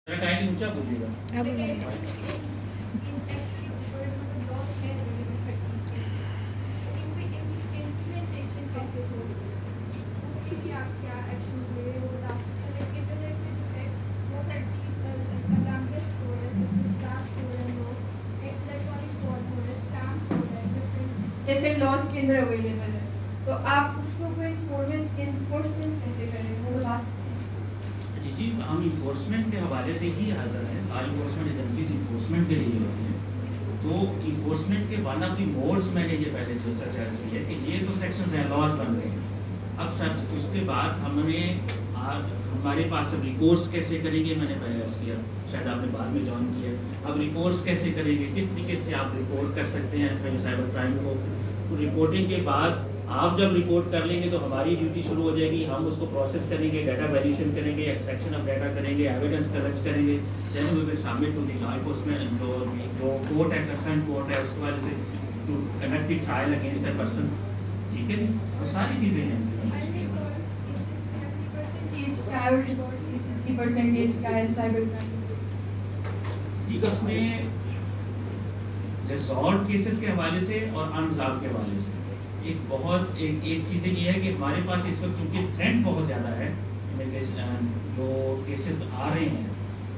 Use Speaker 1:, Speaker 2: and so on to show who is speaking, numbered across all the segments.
Speaker 1: ऊंचा बोलिएगा।
Speaker 2: जैसे लॉस के अंदर अवेलेबल है, तो आप उसको कोई इन्फोर्समेंट कैसे करें वो बता सकते हैं?
Speaker 1: जी, हम इन्फोर्समेंट के हवाले से ही हाजिर हैं। लॉ इन्फोर्समेंट एजेंसीज इन्फोर्समेंट के लिए होती हैं। तो इन्फोर्समेंट के वन ऑफ द मोड्स मैंने ये पहले जो चर्चा की है कि ये तो सेक्शंस हैं, लॉज बन रहे हैं। अब सर उसके बाद हमारे पास अब रिकोर्स कैसे करेंगे, मैंने पहले अर्ज किया, शायद आपने बाद में ज्वाइन किया। अब रिकोर्स कैसे करेंगे, किस तरीके से आप रिपोर्ट कर सकते हैं साइबर क्राइम को। तो रिपोर्टिंग के बाद आप जब रिपोर्ट कर लेंगे तो हमारी ड्यूटी शुरू हो जाएगी। हम उसको प्रोसेस करेंगे, डाटा वैल्यूएशन करेंगे, एक्सट्रैक्शन ऑफ डाटा करेंगे, एविडेंस कलेक्ट करेंगे, then we will submit to the law enforcement जो कोर्ट है, कंसर्न कोर्ट है, उसके बाद से to conduct the trial against that person. ठीक है जी, तो सारी चीज़ें हैं। जी, उसमें रिजॉल्व केसेस के हवाले से और अनरिजॉल्व के हवाले से एक चीज़ ये है कि हमारे पास इस वक्त क्योंकि ट्रेंड बहुत ज़्यादा है, जो केसेस आ रहे हैं,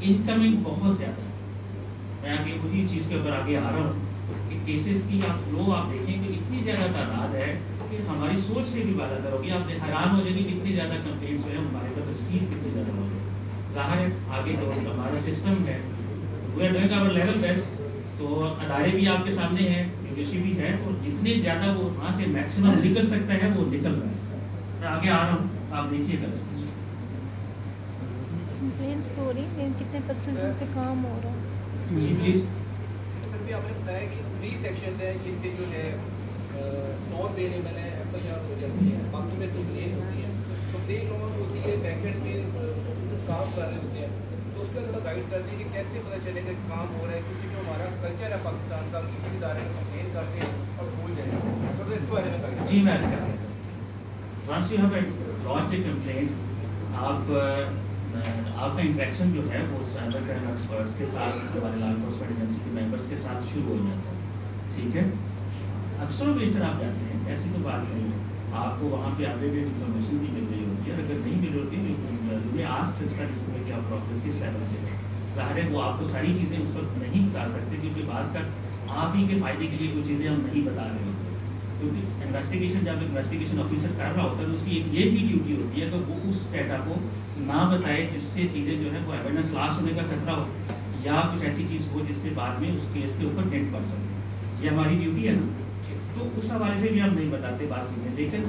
Speaker 1: इनकमिंग बहुत ज़्यादा है। मैं आगे वही चीज़ के ऊपर आगे आ रहा हूँ कि केसेस की आप फ्लो आप देखेंगे इतनी ज़्यादा तादाद है कि हमारी सोच से भी बात करोगी, आप हैरान हो जाएगी कितनी ज़्यादा कंप्लेंट्स जो है हमारे पास रिसीव कितनी ज़्यादा हो जाए। ज़ाहिर है आगे जो हमारा सिस्टम है we are doing our level best, तो अदारे भी आपके सामने हैं, यूनिवर्सिटी भी है, और जितने ज़्यादा वो वहाँ से मैक्सिमम निकल सकता है वो निकल रहा है। मैं आगे आ रहा हूँ, आप देखिएगा
Speaker 3: स्टोरी कितने परसेंट पे काम हो रहा है।
Speaker 1: जी प्लीज।
Speaker 4: सर भी आपने बताया कि 3 सेक्शन है जिनके जो है नॉन वेरिएबल है, एफआईआर हो जाती है, बाकी में तो ब्लेम होती है। तो ब्लेम लॉन्च होती है, बैकएंड में काम कर रहे होते हैं, तो उसका थोड़ा गाइड कर दें कि कैसे पता चलेगा कि काम हो रहा है, क्योंकि जो हमारा कल्चर है पाकिस्तान का, किसी भी इदारे में कंप्लेन करते हैं और भूल जाएंगे, तो इसके बारे में गाइड।
Speaker 1: जी मैं once you have launched a complaint, आपका इंटरेक्शन जो है वो साइबर क्राइम एक्सपर्ट्स के साथ, हमारे लॉ एनफोर्समेंट एजेंसी के मेंबर्स के साथ शुरू हो जाता है। ठीक है, अक्सर भी इस तरह आप जाते हैं, ऐसी कोई बात नहीं है। आपको वहाँ पे अपडेटेड इन्फॉर्मेशन भी मिल रही होती है, अगर नहीं मिल रही होती है आज तक इसमें क्या प्रोग्रेस किस लेवल पे है। ज़ाहिर है वो आपको सारी चीज़ें उस वक्त नहीं बता सकते, क्योंकि बात का आप ही के फ़ायदे के लिए कोई चीज़ें हम नहीं बता रहे होते, क्योंकि इन्वेस्टिगेशन जब इन्वेस्टिगेशन ऑफिसर कर रहा होता है तो उसकी एक ये भी ड्यूटी होती है कि वो उस डाटा को ना बताए जिससे चीज़ें जो है वो एविडेंस लॉस होने का खतरा हो, या कुछ ऐसी चीज़ हो जिससे बाद में उस केस के ऊपर डेंट पड़ सके। ये हमारी ड्यूटी है ना, तो उस हवाले से भी हम नहीं बताते बात चीज़ें। लेकिन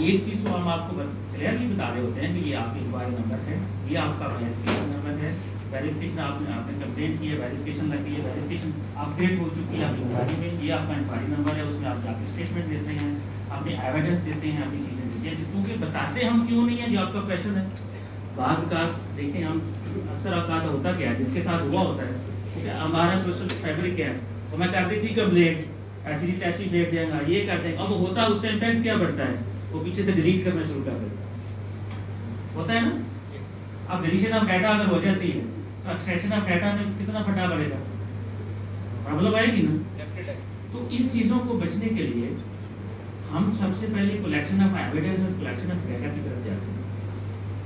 Speaker 1: एक चीज़ तो हम आपको क्लियरली बता रहे होते हैं कि ये आपकी इंक्वायरी नंबर है, ये आपका वेरिफिकेशन नंबर है, वेरिफिकेशन आपने कंप्लेंट की है, वेरिफिकेशन लगी है, वेरिफिकेशन अपडेट हो चुकी है आपकी इंक्वायरी में, ये आपका इंक्वायरी नंबर है, उसमें आप जाके स्टेटमेंट देते हैं, अपनी एविडेंस देते हैं, अपनी चीज़ें देते हैं। क्योंकि बताते हम क्यों नहीं है, जो आपका क्वेश्चन है। बाज़ का देखें हम अक्सर औकात होता क्या है, जिसके साथ हुआ होता है, ठीक है, हमारा सोशल फैब्रिक क्या है, तो मैं कर दी थी कंप्लेंट, ऐसी डेट देगा, ये कर देंगे, अब होता है उसका इम्पैक्ट क्या बढ़ता है, वो पीछे से डिलीट करना शुरू कर देता होता है ना। अब डिलीशन ऑफ डाटा अगर हो जाती है तो एक्सट्रैक्शन ऑफ डाटा में कितना फटा पड़ेगा, प्रॉब्लम आएगी ना। तो इन चीज़ों को बचने के लिए हम सबसे पहले कलेक्शन ऑफ एविडेंस और कलेक्शन ऑफ डाटा की तरफ जाते हैं।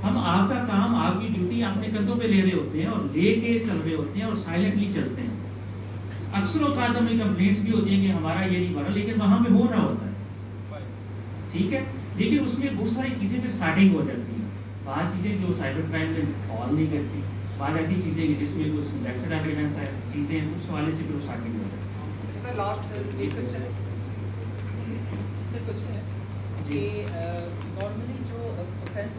Speaker 1: हम आपका काम, आपकी ड्यूटी अपने कंधों पे ले रहे होते हैं और लेके चल रहे होते हैं और साइलेंटली चलते हैं। अक्सर औकात हमें कंप्लेंट्स भी होती हैं कि हमारा ये नहीं बना, लेकिन वहाँ पे हो रहा होता है, ठीक है, लेकिन उसमें बहुत सारी चीज़ें फिर स्टार्टिंग हो जाती हैं। बात चीज़ें जो साइबर क्राइम में फॉल नहीं करती, बात ऐसी चीज़ें जिसमें कुछ इंडेक्सेड एविडेंस है, चीज़ें उस हवाले से फिर स्टार्टिंग हो जाती है।
Speaker 4: लास्ट एक क्वेश्चन है कि नॉर्मली जो ऑफेंस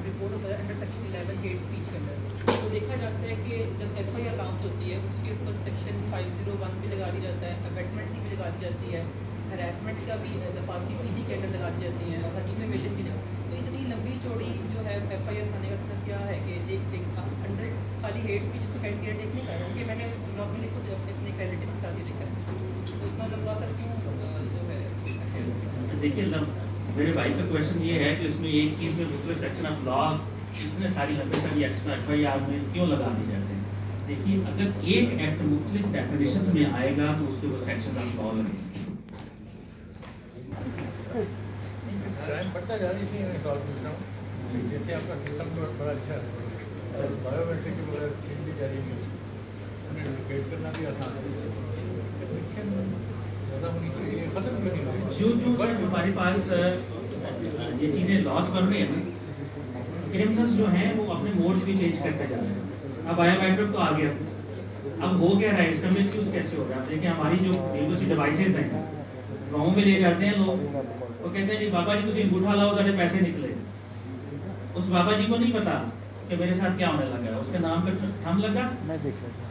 Speaker 4: रिपोर्ट होता है अंडर सेक्शन 11 हेट स्पीच के अंदर, तो देखा जाता है कि जब एफआईआर लॉन्च होती है उसके ऊपर सेक्शन 501 भी लगा दिया जाता है, अबेटमेंट की भी लगा दी जाती है, हरासमेंट का भी दफाती पीसी के अंदर लगा दी जाती है, और डिफेमेशन भी। तो इतनी लंबी चौड़ी जो है एफआईआर खाने का मतलब क्या है कि एक अंडर खाली हेट स्पीच इसको कैंडिडेट देखने का, क्योंकि मैंने नॉर्मली खुद अपने कैंडिडेट के साथ ही देखा है, तो इतना लंबा सर क्यों जो है।
Speaker 1: देखिए मेरे भाई का क्वेश्चन ये है कि इसमें एक चीज़ में मुख्तलिफ सेक्शन ऑफ लॉ इतने सारी लंबे सारी एफआईआर में क्यों लगा दी जाते हैं। देखिए अगर एक एक्ट मुख्तलिफ डेफिनेशंस में आएगा तो उसके वो सेक्शन आप लॉ लगेंगे।
Speaker 5: क्राइम बढ़ता जा रही थी, मैं सवाल पूछ रहा हूँ जैसे आपका सिस्टम तो बड़ा अच्छा है और बायोमेट्रिक के बगैर चीज भी जारी नहीं, उन्हें लोकेट करना भी आसान है, लेकिन ज़्यादा होनी चाहिए, ख़त्म क्यों नहीं हो रही?
Speaker 1: जो सर हमारे पास ये चीज़ें लॉस कर रही है ना, क्रिमिनल्स जो हैं वो अपने मोड्स भी चेंज करते जा रहे हैं। अब बायोमेट्रिक तो आ गया, अब हो क्या रहा है, इसका मिसयूज कैसे हो रहा है? देखिए हमारी जो बेबसी डिवाइसेज हैं गाँव में ले जाते हैं लोग, वो कहते हैं जी बाबा जी तुम अंगूठा लाओ तो पैसे निकले। उस बाबा जी को नहीं पता कि मेरे साथ क्या होने लगा, उसके नाम पे थंब लगा,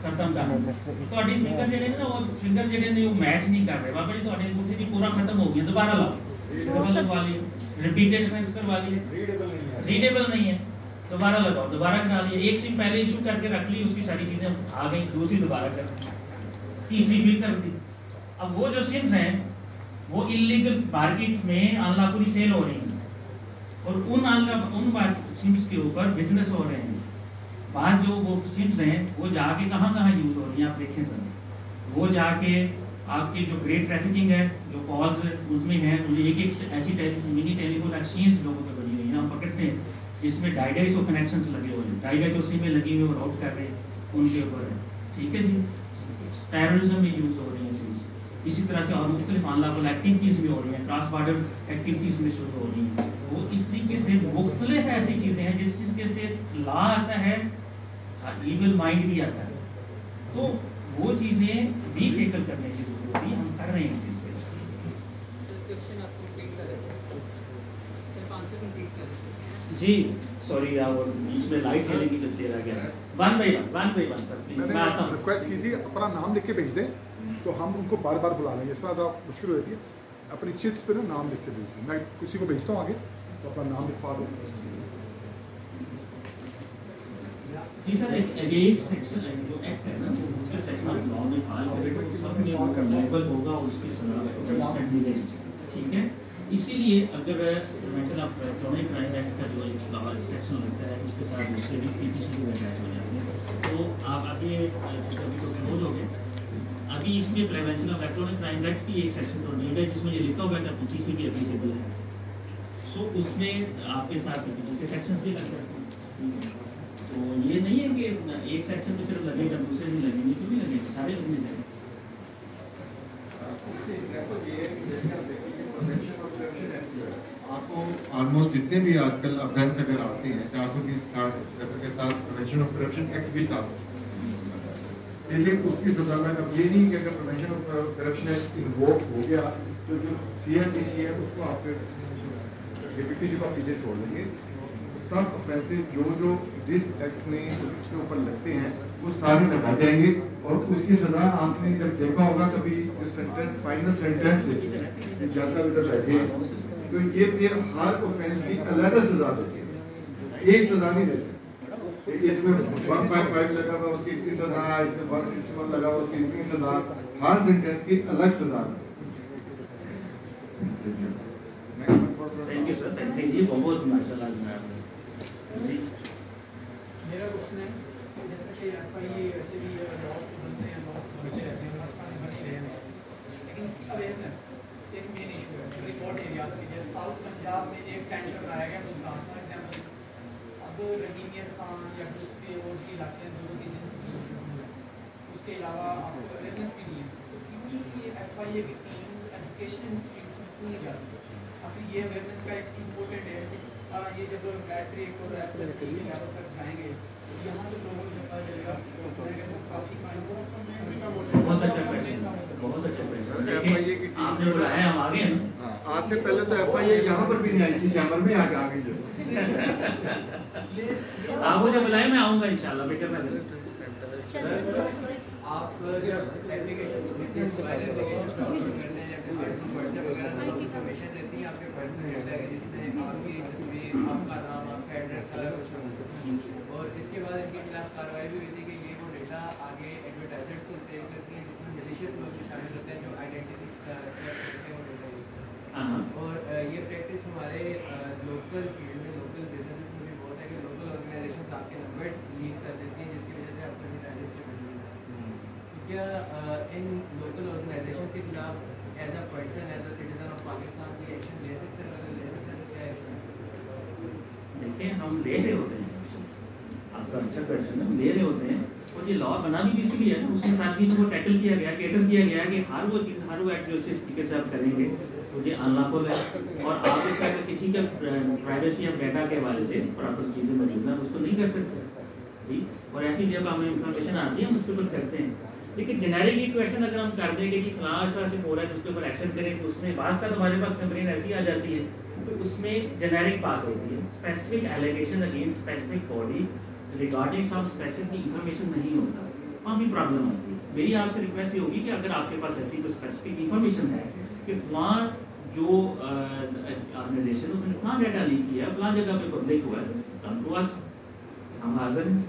Speaker 1: खत्म काम। तो फिंगर जेडे ना वो फिंगर जेडे ने वो मैच नहीं कर रहे, बाबा जी तो अंगूठे की पूरा खत्म हो गया, दोबारा लाओ, लगवा लिए, रिपीटेड ऑफेंस करवा लिए, रीडेबल नहीं है, दोबारा लगाओ, दोबारा करा लिए, एक सिम पहले इशू करके रख ली, उसकी सारी चीजें आ गई, दूसरी दोबारा कर, तीसरी फिर कर दी। अब वो जो सिम्स हैं वो इलीगल मार्केट में अनलॉफुली सेल हो रही हैं और उन सिम्स के ऊपर बिजनेस हो रहे हैं। बाद जो वो सिम्स हैं वो जाके कहाँ यूज हो रही हैं आप देखें सर, वो जाके आपकी जो ग्रेट ट्रैफिकिंग है, जो कॉल्स उसमें है, एक ऐसी मिनी टेलीफोन एक्सचेंज लोगों की बनी हुई है, हम पकड़ते हैं जिसमें 250 कनेक्शंस लगे हुए हैं, 250 सिमें लगी हुई, वो राउट कर रहे हैं, उनके ऊपर है, ठीक है जी। टेररिज्म में यूज हो रही है सिम्स, इसी तरह से और मुख्तलिफ अनलॉफुल एक्टिविटीज़ में हो रही हैं, क्रॉस बॉर्डर एक्टिविटीज़ में शुरू हो रही हैं। वो इस तरीके से मुख्तलिफ ऐसी चीज़ें हैं जिस तरीके से लॉ आता है, ईविल माइंड भी आता है, तो वो चीज़ें भी टैकल करने की जरूरत है, हम कर रहे हैं इस चीज़ पे। जी सॉरी यार वो बीच में लाइट चलेगी तो इसलिए रह गया। One by one sir please, मैं आता हूँ।
Speaker 6: रिक्वेस्ट की थी अपना नाम लिख के भेज दें तो हम उनको बार बार बुला लेंगे, इस तरह तो मुश्किल हो जाती है। अपनी चिट्स पे ना नाम लिख के भेज दें, मैं किसी को भेजता हूँ आगे तो अपना नाम लिखवा दो।
Speaker 1: जी सर एक सेक्शन जो एक्ट है ना वो दूसरे सेक्शन लॉ में फाइल होगा और उसके संदर्भ, ठीक है। इसीलिए अगर इलेक्ट्रॉनिक क्राइम एक्ट का जो एक सेक्शन लगता है उसके साथ दूसरे भी पीपीसी भी अटैच हो जाते हैं, तो आप आगे कभी तो बोलोगे। अभी इसमें prevention of electronic crime act की एक सेक्शन तो नीड है जिसमें ये लिखा हुआ है कि पीपीसी भी एप्लीकेबल है, सो उसमें आपके साथ पीपीसी के सेक्शन भी लग सकते हैं। तो ये नहीं है कि एक सेक्शन में सिर्फ लगेगा दूसरे नहीं लगेंगे, क्यों नहीं लगेंगे, सारे लगने चाहिए।
Speaker 7: आपको ऑलमोस्ट जितने भी आजकल अफेंस अगर आते हैं 420 के साथ प्रिवेंशन ऑफ करप्शन एक्ट भी साथ, लेकिन उसकी सजा में अब ये नहीं कि अगर prevention of corruption act invoke हो गया तो जो CIPC है उसको आप डिप्टी को पीछे छोड़ देंगे। सब ऑफेंसेस जो जिस एक्ट में उसके ऊपर लगते हैं वो सारे लगा जाएंगे और उसकी सजा आपने जब देखा होगा कभी सेंटेंस फाइनल सेंटेंस देखिए जैसा उधर बैठे तो ये फिर हर ऑफेंस की अलग सजा देते हैं, एक सजा नहीं देते। इसमें 155 लगा हुआ उसकी इतनी सजा, इसमें 161 लगा हुआ उसकी इतनी सजा, हर सेंटेंस की अलग सजा।
Speaker 1: Thank you sir, thank you बहुत माशाल्लाह जी।
Speaker 8: मेरा क्वेश्चन है जैसा कि FIA वैसे भी लॉ बनते हैं, लॉ बनते रहते हैं, पाकिस्तान में बन रहे हैं, लेकिन इसकी अवेयरनेस एक मेन इशू है। रिपोर्ट एरियाज की जैसे साउथ पंजाब में एक सेंटर बनाया गया मुल्तान फॉर एग्जाम्पल, अब रहीमियत खान या उसके और भी इलाके हैं 2-3 दिन, उसके अलावा आपको अवेयरनेस भी नहीं है, तो क्यों नहीं ये FIA की टीम्स एजुकेशन इंस्टीट्यूट्स में क्यों नहीं जाती? आखिर ये अवेयरनेस का एक इम्पोर्टेंट है कि ये जब मैट्रिक और FSC लेवल तक जाएंगे यहाँ तो लोगों को पता चलेगा काफ़ी
Speaker 1: बहुत अच्छा क्वेश्चन, बहुत अच्छा क्वेश्चन। आपने बुलाया हम आ गए ना।
Speaker 7: आज से पहले तो FIA यहाँ पर भी नहीं आई थी, जैमल में आके आ गई जो।
Speaker 1: आप मुझे बुलाए मैं आऊँगा इंशाल्लाह, फिक्र ना करें।
Speaker 8: आप जब व्हाट्सएप वगैरह ना इन्फॉर्मेशन रहती है आपके पर्सनल डेटा है जिसमें आपकी तस्वीर, आपका नाम, आपका एड्रेस सारा कुछ, और इसके बाद इनके खिलाफ कार्रवाई भी हुई थी कि ये वो डेटा आगे एडवर्टाइजर्स को सेव करती हैं जिसमें मलिशियस लोग भी शामिल होते हैं जो आइडेंटिटी करते हैं वो डेटा यूज़ करते हैं। और ये प्रैक्टिस हमारे लोकल फील्ड में, लोकल बिजनेसेस में भी बहुत है कि लोकल ऑर्गेनाइजेशन आपके नंबर्स लीक कर देती हैं जिसकी वजह से आपको एडवर्टाइजर्स
Speaker 9: क्या इन लोकल ऑर्गेनाइजेशंस के खिलाफ as a person as a citizen of Pakistan कोई एक्शन ले सकते हैं? अगर ले सकते हैं तो क्या एक्शन?
Speaker 1: देखिए हम ले रहे होते हैं, आपका अच्छा क्वेश्चन है, ले रहे होते हैं। और ये लॉ बना भी इसलिए है, उसमें सारी चीज़ों को टैकल किया गया, कैटर किया गया कि हर वो चीज़, हर वो एक्ट जो इस तरीके से आप करेंगे तो ये अनलॉफुल है। और आप इसका अगर किसी के प्राइवेसी या डाटा के हवाले से प्रॉपर चीज़ें मौजूद हैं उसको नहीं कर सकते, ठीक। और ऐसी जब हमें इंफॉर्मेशन आती है हम उसके ऊपर करते हैं। लेकिन जेनेरिक ये क्वेश्चन अगर हम कर देंगे कि फलां ऐसा हो रहा है जिसके ऊपर एक्शन करें, तो उसमें बात का हमारे पास कंप्लेन ऐसी आ जाती है तो उसमें जेनेरिक बात होती है, specific allegation against specific body regarding some specific information नहीं होता, वहाँ भी प्रॉब्लम आती है। मेरी आपसे रिक्वेस्ट ये होगी कि अगर आपके पास ऐसी कोई स्पेसिफिक इंफॉर्मेशन है कि वहाँ जो ऑर्गेनाइजेशन उसने फलां डाटा लीक किया, फलां जगह पे पब्लिक हुआ है, कम टू अस, हम हाजिर हैं।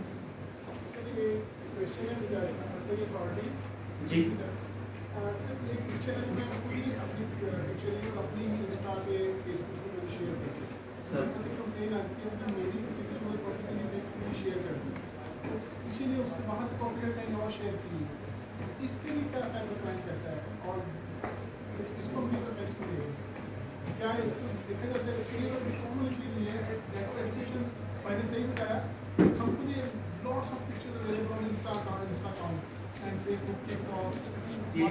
Speaker 1: जी
Speaker 10: इसीलिए उससे वहाँ से कॉपी करके कहीं और शेयर की, इसके लिए क्या साइबर क्राइम कहता है और इसको भी क्या है? इसको देखा जाता है इसके लिए फॉर्मल चीज़ नहीं है, एजुकेशन मैंने सही बताया, हमको ये lots of pictures available on Insta account and Facebook, TikTok.
Speaker 1: ये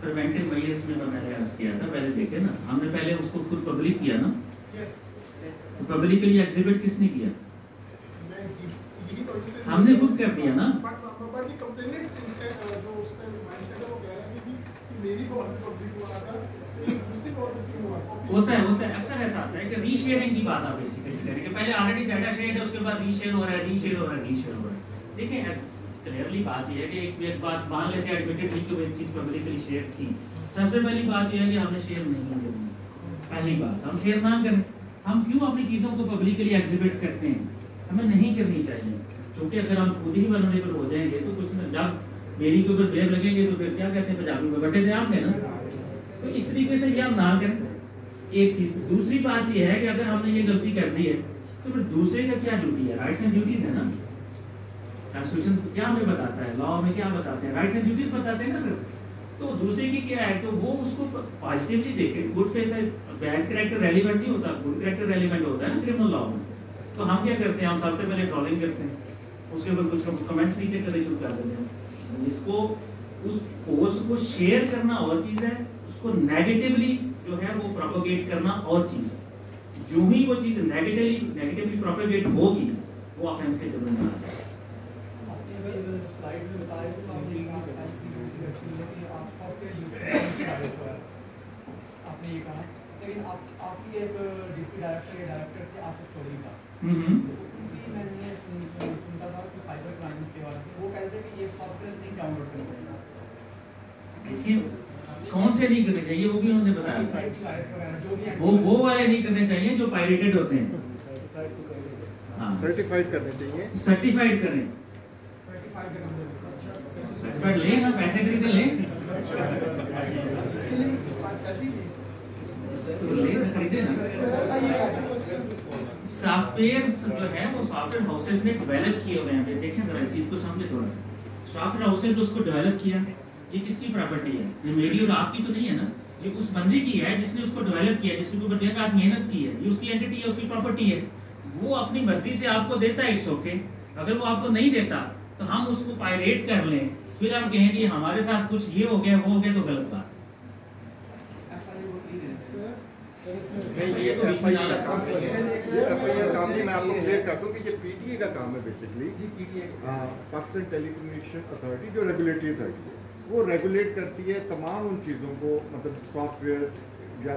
Speaker 1: प्रिवेंटिव मेजर्स में मैंने अर्ज किया था, पहले देखे ना, हमने पहले उसको खुद पब्लिक किया ना।
Speaker 10: यस,
Speaker 1: तो पब्लिकली एग्जिबिट किसने किया? हमने खुद कर दिया ना।
Speaker 10: बट द कंप्लेनेंट्स जो उसका माइंडसेट है वो कह रहे हैं कि मेरी कॉल पे पब्लिक हो रहा था, दूसरी कॉल पे क्यों हुआ?
Speaker 1: होता है अक्सर ऐसा आता है कि रीशेयरिंग की बात आप बेसिकली करेंगे, पहले ऑलरेडी डाटा शेयर है, उसके बाद रीशेयर हो रहा है, रीशेयर हो रहा है, रीशेयर हो रहा है। देखिए क्लियरली बात यह है कि एक बात मान लेते हैं एडमिटेडली कि वो चीज़ पब्लिकली शेयर थी। सबसे पहली बात यह है कि हमने शेयर नहीं करनी। पहली बात हम शेयर ना करें। हम क्यों अपनी चीज़ों को पब्लिकली एग्जिबिट करते हैं? हमें नहीं करनी चाहिए, क्योंकि अगर हम खुद ही वल्नरेबल हो जाएंगे तो कुछ ना, जब मेरी के ऊपर ब्लेम लगेंगे तो फिर क्या कहते हैं पंजाबी में, बटे थे आपने ना। तो इस तरीके से ये हम ना करें, एक चीज़। दूसरी बात ये है कि अगर हमने ये गलती कर दी है तो फिर दूसरे का क्या ड्यूटी है? राइट्स एंड ड्यूटीज है ना। कॉन्स्टिट्यूशन क्या हमें बताता है, लॉ में क्या बताते हैं, राइट्स एंड ड्यूटीज बताते हैं ना सर। तो दूसरे की क्या है तो वो उसको पॉजिटिवली देखे। गुड फेथ है, बैड कैरेक्टर रेलिवेंट नहीं होता, गुड कैरेक्टर रेलिवेंट होता है ना क्रिमिनल लॉ में। तो हम क्या करते हैं, हम सबसे पहले ट्रोलिंग करते हैं, उसके बाद कुछ कमेंट्स नीचे करने शुरू कर देते हैं। इसको उस पोस्ट को शेयर करना और चीज़ है, उसको नेगेटिवली जो है वो प्रोपेगेट करना और चीज़ है। जो ही वो चीज़ नेगेटिवली प्रोपेगेट होगी वो ऑफेंस के जरूर में आ जाएगा।
Speaker 8: स्लाइड्स में बता रहे थे तो आपने कहा आप सॉफ्टवेयर यूज आपने ये कहा, लेकिन आपकी एक डिप्टी डायरेक्टर या डायरेक्टर थे आसिफ चौधरी साहब, मैंने सुनता था कि साइबर क्राइम्स के बारे में वो कहते थे कि ये सॉफ्टवेयर नहीं डाउनलोड करना चाहिए।
Speaker 1: देखिए कौन से नहीं करने चाहिए वो भी उन्होंने बताया, वो वाले नहीं करने चाहिए जो पायरेटेड होते हैं। हाँ,
Speaker 6: सर्टिफाइड करने चाहिए,
Speaker 1: सर्टिफाइड करें, सर्टिफाइड लें ना, पैसे खरीदे लें, खरीदे ना। सॉफ्टवेयर जो है वो सॉफ्टवेयर हाउसेस ने डेवलप किए हुए हैं, देखें जरा इस चीज को समझे थोड़ा सा। सॉफ्टवेयर हाउसेस जो उसको डेवलप किया, ये किसकी प्रॉपर्टी है? ये मेरी और आपकी तो नहीं है ना, ये उस बंदे की है जिसने उसको डेवलप किया, जिसके ऊपर दिन रात मेहनत की है, ये उसकी एंटिटी है, उसकी प्रॉपर्टी है। वो अपनी मर्जी से आपको देता है, इट्स ओके। अगर वो आपको नहीं देता तो हम उसको पायरेट कर लें, फिर हम कहें कि हमारे साथ कुछ ये हो गया वो हो गया, तो गलत बात।
Speaker 6: नहीं, ये एफआईआर का काम नहीं है, ये एफआईआर काम नहीं। मैं आपको क्लियर कर दूं कि ये पीटीए का काम है बेसिकली। पाकिस्तान टेलीकम्युनिकेशन अथॉरिटी जो रेगुलेटरी अथॉरिटी है, वो रेगुलेट करती है तमाम उन चीज़ों को, मतलब सॉफ्टवेयर या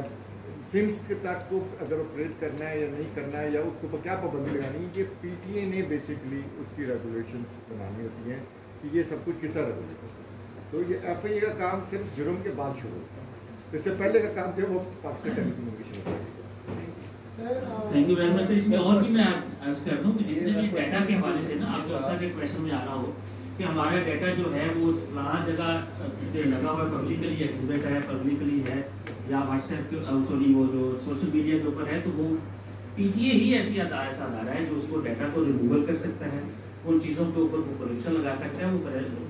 Speaker 6: सिम्स के तक को अगर ऑपरेट करना है या नहीं करना है, या उसके ऊपर क्या पाबंदी लगानी है, ये पीटीए ने बेसिकली उसकी रेगुलेशन बनानी होती है कि ये सब कुछ किस तरह रेगुलेट होता है। तो ये एफआईआर का काम सिर्फ जुर्म के बाद शुरू होता है, इससे पहले का काम जो वो Pakistan telecommunication authority.
Speaker 1: Thank you very much. इसमें और भी मैं अर्ज कर दूं कि जितने भी डाटा के हवाले से ना आपको अक्सर के क्वेश्चन में आ रहा हो कि हमारा डाटा जो है वो फलां जगह लगा हुआ पब्लिकली एग्जिबिट है, पब्लिकली है, या व्हाट्सएप के सॉरी वो जो सोशल मीडिया के ऊपर है, तो वो पीटीए ही ऐसी अदारा है जो उसको डाटा को रिमूवल कर सकता है, उन चीज़ों के ऊपर वो प्रोविजन लगा सकता है।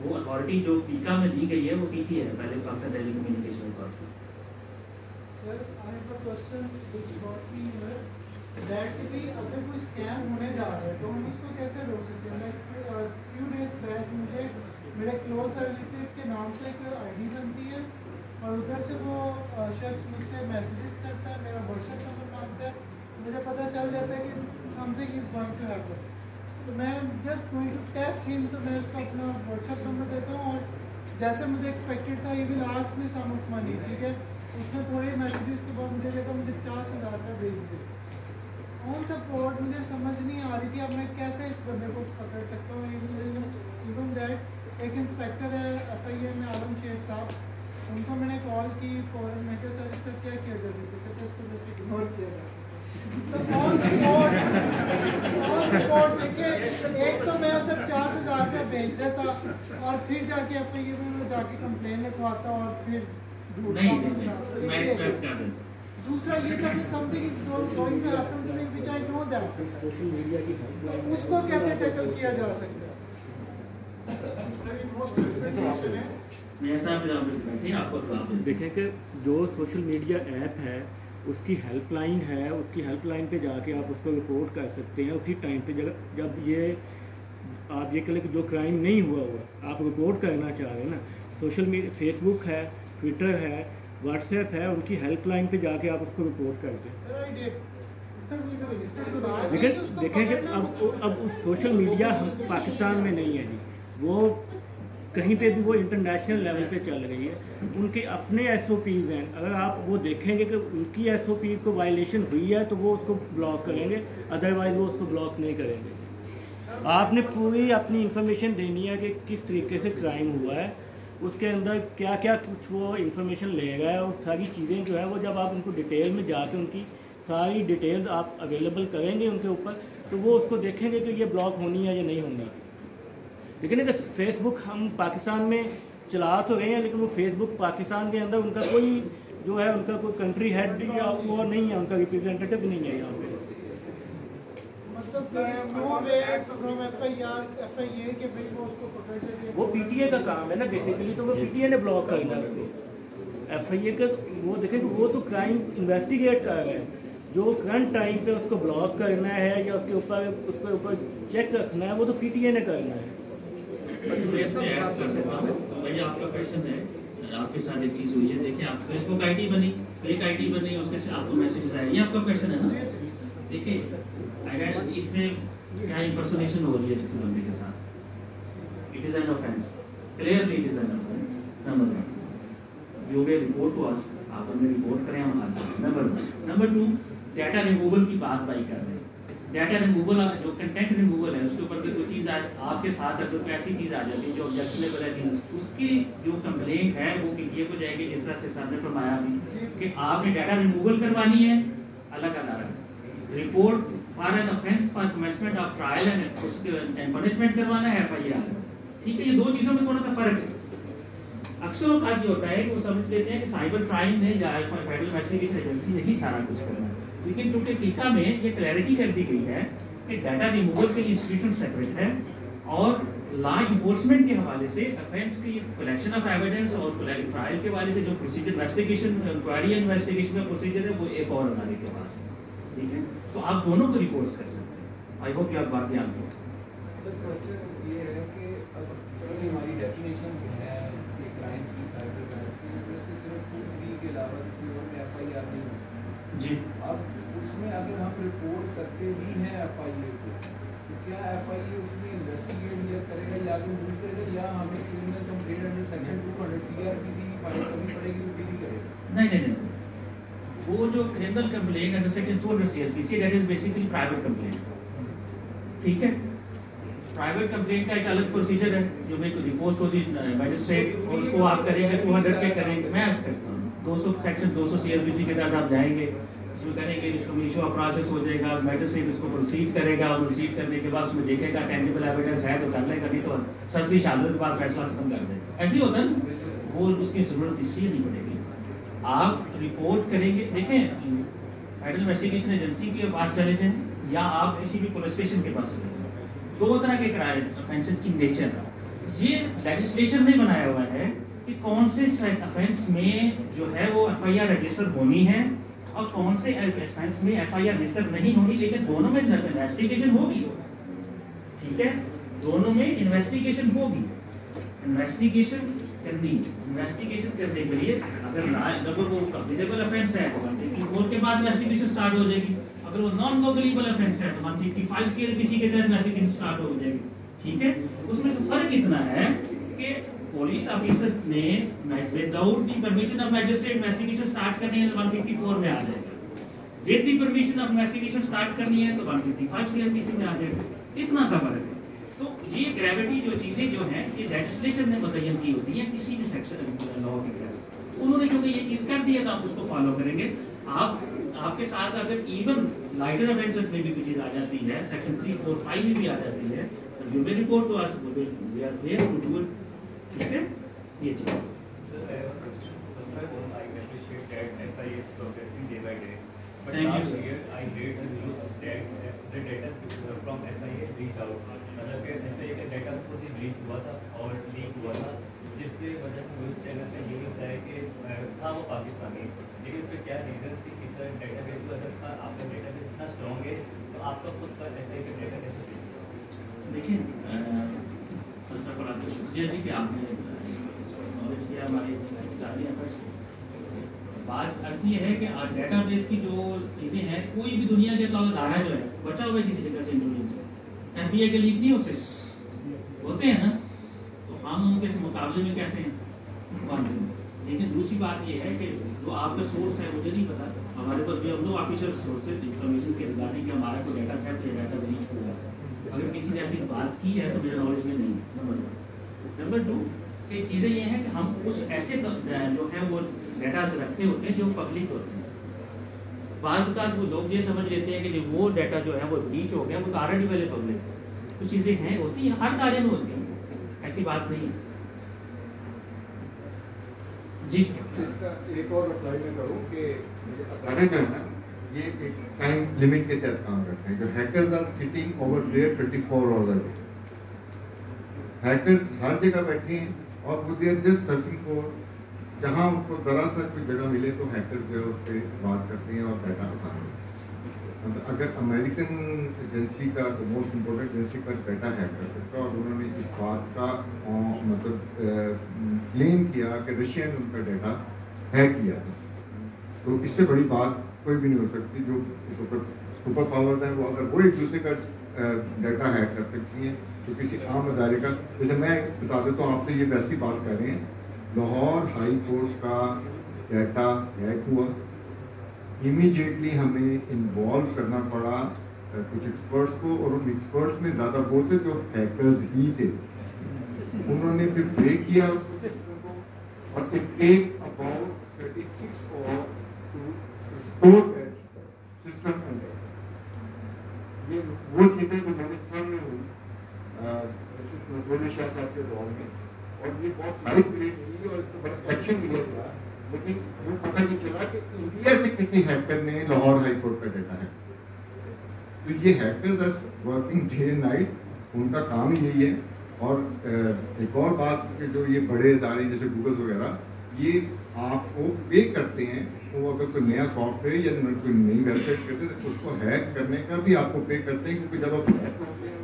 Speaker 1: वो अथॉरिटी जो पीका में दी गई है वो पीटी है, पहले Pakistan telecommunication authority.
Speaker 10: Sir I have a question which got me here that भी अगर कोई स्कैम होने जा रहा है तो हम उसको कैसे रोक सकते हैं? लाइक फ्यू डेज बैक मुझे मेरे क्लोज रिलेटिव के नाम से एक आईडी बनती है और उधर से वो शख्स मुझसे मैसेजेस करता है, मेरा व्हाट्सएप नंबर मांगता है, मुझे पता चल जाता है कि something is going to happen. तो मैं just going to test him, तो मैं उसको अपना व्हाट्सएप नंबर देता हूँ और जैसे मुझे एक्सपेक्टेड था, he will ask me some of money, ठीक है। उसने थोड़े मैसेजेस के बाद मुझे कहता मुझे 40,000 रुपये भेज दे। ऑन सपोर्ट मुझे समझ नहीं आ रही थी अब मैं कैसे इस बंदे को पकड़ सकता हूँ। इवन दैट एक इंस्पेक्टर है FIA में आलम शेर साहब, उनको मैंने कॉल की फ़ौरन, मैं क्या सर इसका क्या किया जा सकता है? इसको जस्ट इग्नोर किया जा सकता है। तो ऑन सपोर्ट देखिए, एक तो मैं उसे 50,000 रुपये भेज देता और फिर जाके FIA में मैं जाके कंप्लेन लिखवाता और फिर दूसरा ये था कि something is going to happen to me which I know that social media की तो उसको कैसे टैकल किया जा सकता है?
Speaker 11: देखें कि जो सोशल मीडिया ऐप है उसकी हेल्पलाइन है, उसकी हेल्पलाइन पे जाके आप उसको रिपोर्ट कर सकते हैं उसी टाइम पे। जब ये आप ये कहें कि जो क्राइम नहीं हुआ आप रिपोर्ट करना चाह रहे हैं ना, सोशल मीडिया फेसबुक है, ट्विटर है, व्हाट्सएप है, उनकी हेल्पलाइन पे जाके आप उसको रिपोर्ट करते हैं। देखें कि अब उस सोशल मीडिया हम पाकिस्तान में नहीं है जी, वो कहीं पे भी वो इंटरनेशनल लेवल पे चल रही है। उनके अपने SOPs हैं, अगर आप वो देखेंगे कि उनकी SOPs को वायलेशन हुई है तो वो उसको ब्लॉक करेंगे, अदरवाइज वो उसको ब्लॉक नहीं करेंगे। आपने पूरी अपनी इंफॉर्मेशन देनी है कि किस तरीके से क्राइम हुआ है, उसके अंदर क्या क्या कुछ वो इंफॉर्मेशन ले रहा है और सारी चीज़ें जो है वो जब आप उनको डिटेल में जाके उनकी सारी डिटेल्स आप अवेलेबल करेंगे उनके ऊपर, तो वो उसको देखेंगे कि ये ब्लॉक होनी है या नहीं होनी। लेकिन अगर फेसबुक हम पाकिस्तान में चला तो रहे हैं, लेकिन वो फेसबुक पाकिस्तान के अंदर उनका कोई जो है उनका कोई कंट्री हेड या वो नहीं है, उनका रिप्रेजेंटेटिव नहीं है यहाँ पे। वो PTA का काम है ना बेसिकली, तो वो PTA ने ब्लॉक करना है उसको। FIA का वो देखें कि वो तो क्राइम इन्वेस्टिगेट कर रहे हैं, जो करंट टाइम पे उसको ब्लॉक करना है या उसके ऊपर चेक रखना है वो तो PTA ने करना है।
Speaker 1: भैया आपका क्वेश्चन है, आपके साथ एक चीज़ हुई है, देखिए आप फेसबुक ID बनी, फेक ID बनी, उसके आपको मैसेज आया, ये आपका क्वेश्चन है ना। देखिए अगर इसमें क्या इंपर्सोनेशन हो रही है किसी बंदे के साथ, it is an offence, clearly it is an offence. Number 1 you may report to us, आप हमें रिपोर्ट करें हम हाथ से। नंबर 2 डाटा रिमूवल की बात भाई कर रहे हैं। डाटा रिमूवल जो कंटेंट रिमूवल है उसके ऊपर कोई चीज़ आपके साथ अगर कोई ऐसी चीज़ आ जाती है जो ऑब्जेक्शनेबल है चीज़, उसकी जो कंप्लेंट है वो PTA को जाएगी, जिस तरह से सर ने फरमाया कि आपने डाटा रिमूवल करवानी है अलग अदालत, report for an offence for commencement of trial and उसके पनिशमेंट करवाना है FIR। ठीक है, ये दो चीज़ों में थोड़ा सा फर्क है। अक्सर बात ये होता है कि वो समझ लेते हैं कि साइबर क्राइम में या फेडरल इन्वेस्टिगेशन एजेंसी यही सारा कुछ करना है, लेकिन चूंकि पीका में ये क्लैरिटी कर दी गई है कि डाटा रिमूवल के लिए इंस्टीट्यूशन सेपरेट है और लॉ इन्फोर्समेंट के हवाले से ऑफेंस की कलेक्शन ऑफ एविडेंस और ट्रायल के हवाले से जो प्रोसीजर इन्वेस्टिगेशन इंक्वायरी इन्वेस्टिगेशन का प्रोसीजर है वो एक और अदालत के पास है। ठीक है, तो आप दोनों को रिपोर्ट कर सकते हैं। आई होप ये आप बात ध्यान से।
Speaker 12: क्वेश्चन ये है कि अब हमारी डेफिनेशन है कि क्राइम्स की, साइबर क्राइम्स की, वैसे सिर्फ PV के अलावा किसी और में FIR नहीं हो सकती जी। अब उसमें अगर हम रिपोर्ट करते भी हैं FIA को, तो क्या FIA उसमें इन्वेस्टिगेट या करेगा या तो मूव करेगा या हमें criminal complaint under section 200 CRPC की फाइल करनी पड़ेगी तो भी करेगा?
Speaker 1: नहीं, वो जो criminal complaint under section 200 CRPC that is basically private complaint. ठीक है, प्राइवेट कंप्लेंट का एक अलग प्रोसीजर है जो मेरे को रिपोर्ट होगी मजिस्ट्रेट, और उसको आप करेंगे 200 पे करेंगे। मैं आज करता हूँ 200 सेक्शन 200 CRPC के तहत आप जाएंगे, उसमें करेंगे, इसको इशू ऑफ प्रोसेस हो जाएगा, मजिस्ट्रेट उसको प्रोसीड करेगा और प्रोसीड करने के बाद उसमें देखेगा टेंजिबल एविडेंस है तो कर लेगा, नहीं तो सर शहादत के बाद फैसला खत्म कर देगा। ऐसे ही होता है ना, वो उसकी जरूरत इसलिए नहीं पड़ेगी। आप रिपोर्ट करेंगे, देखें फेडरल इन्वेस्टिगेशन एजेंसी के पास चले जाएं या आप किसी भी पुलिस स्टेशन के पास चले जाएं, दो तरह के ऑफेंसेस की नेचर, ये लेजिस्लेचर ने बनाया हुआ है कि कौन से ऑफेंस में जो है वो एफआईआर रजिस्टर होनी है और कौन से ऑफेंस में एफआईआर रजिस्टर नहीं होनी, लेकिन दोनों में इन्वेस्टिगेशन होगी। ठीक है, दोनों में इन्वेस्टिगेशन होगी। इन्वेस्टिगेशन करने के लिए अगर वो कॉग्निजेबल ऑफेंस है तो 154 के बाद इन्वेस्टिगेशन स्टार्ट हो जाएगी, अगर वो नॉन कॉग्निजेबल ऑफेंस है तो 155 सीआरपीसी के तहत इन्वेस्टिगेशन स्टार्ट हो जाएगी। ठीक है, उसमें से फर्क इतना है कि पुलिस ऑफिसर ने without the permission of magistrate investigation start करनी है तो 154 में आ जाएगा, with the permission of investigation start करनी है तो 155 सीआरपीसी में आ जाएगा। इतना सा फर्क है। तो ये ग्रेविटी जो चीजें जो हैं ये लेजिस्लेचर ने मुतय्यन की होती है किसी भी सेक्शन लॉ के तहत। उन्होंने जो ये चीज कर दी है तो आप उसको फॉलो करेंगे। आपके साथ अगर इवन लाइटर ऑफेंसेस में भी कोई चीज आ जाती है, सेक्शन 3, 4, 5 में भी आ जाती है, तो you may report to us, we are there to do it. ठीक है, ये चीज
Speaker 13: But last year I read the news that the data from FIA reach out, मतलब कि FIA का डेटा खुद ही लीक हुआ था और लीक हुआ था, जिसके वजह से न्यूज़ चैनल में ये होता है कि था वो पाकिस्तानी, लेकिन इस पर क्या रीजन थी, किस तरह डेटा बेस पर अगर था आपका डेटा बेस इतना स्ट्रॉन्ग है तो आपका खुद का FIA का डेटा कैसे थे?
Speaker 1: देखिए, फर्स्ट ऑफ ऑल आपका शुक्रिया जी कि आपने नॉलेज किया हमारे जारी एफर्ट्स। बात अर्थ ये है कि डेटाबेस की जो चीज़ें हैं, कोई भी दुनिया के धारा जो है बचा हुआ किसी जगह से इंटेलिजेंस। एफबीआई के लीक नहीं होते हैं ना, तो हम उनके मुकाबले में कैसे हैं। लेकिन दूसरी बात ये है कि जो आपका सोर्स है मुझे नहीं पता, हमारे पास भी हम लोग ऑफिशियल सोर्सेज इंफॉर्मेशन के रिगार्डिंग कि हमारा कोई डेटा थेफ्ट या डेटा ब्रीच हुआ, अगर किसी ने ऐसी बात की है तो मेरे नॉलेज में नहीं है। नंबर 2 कि चीज़ें ये हैं कि हम उस ऐसे जो है वो डेटा रखते होते हैं जो पब्लिक होते हैं। बाज़ वो लोग ये समझ लेते हैं कि वो डाटा जो है वो ब्रीच हो गया, वो ऑलरेडी पहले पब्लिक है। कुछ चीज़ें हैं होती हैं, हर दायरे में होती हैं, ऐसी बात नहीं है जी।
Speaker 7: इसका एक और अप्लाई मैं करूँ कि अदारे जो है ना ये एक टाइम लिमिट के तहत काम करते हैं। जो hackers are sitting over there 24 hours a day, hackers हर जगह बैठे हैं और वो देर जस्ट सर्चिंग फॉर, जहाँ उनको जरा सा कोई जगह मिले तो हैकर जो है उस पर बात करते हैं और डाटा उठाते हैं। मतलब अगर अमेरिकन एजेंसी का, तो मोस्ट इम्पोर्टेंट एजेंसी का डाटा हैक कर सकता है, और उन्होंने इस बात का मतलब क्लेम किया कि रशिया ने उनका डाटा हैक किया था, तो इससे बड़ी बात कोई भी नहीं हो सकती। जो इस वक्त सुपर पावर्स हैं वो अगर वो एक दूसरे का डाटा हैक कर सकती हैं तो किसी आम अदारे का, जैसे मैं बता देता हूँ आपसे, ये वैसी बात कर रहे हैं, लाहौर हाई कोर्ट का डाटा हैक हुआ, इमीडिएटली हमें इन्वॉल्व करना पड़ा कुछ एक्सपर्ट्स को, और उन एक्सपर्ट्स में ज़्यादा वो थे जो हैकर्स ही थे। उन्होंने फिर ब्रेक किया उसको, और it take about 36 hours to restore that system. ये वो चीज़ें जो मेरे सामने हुई शाह साहब के दौर में, और ये बहुत हाई पीरियड थी और इसको बड़ा एक्शन लिया गया, लेकिन वो पता नहीं चला कि इंडिया से किसी हैकर ने लाहौर हाई कोर्ट का डाटा है। तो ये hackers are working day and night, उनका काम ही यही है। और एक और बात कि जो ये बड़े इदारे जैसे गूगल वगैरह, ये आपको पे करते हैं, तो अगर कोई नया सॉफ्टवेयर या कोई नई वेबसाइट करते हैं तो उसको हैक करने का भी आपको पे करते हैं, क्योंकि जब आप हैक होते हैं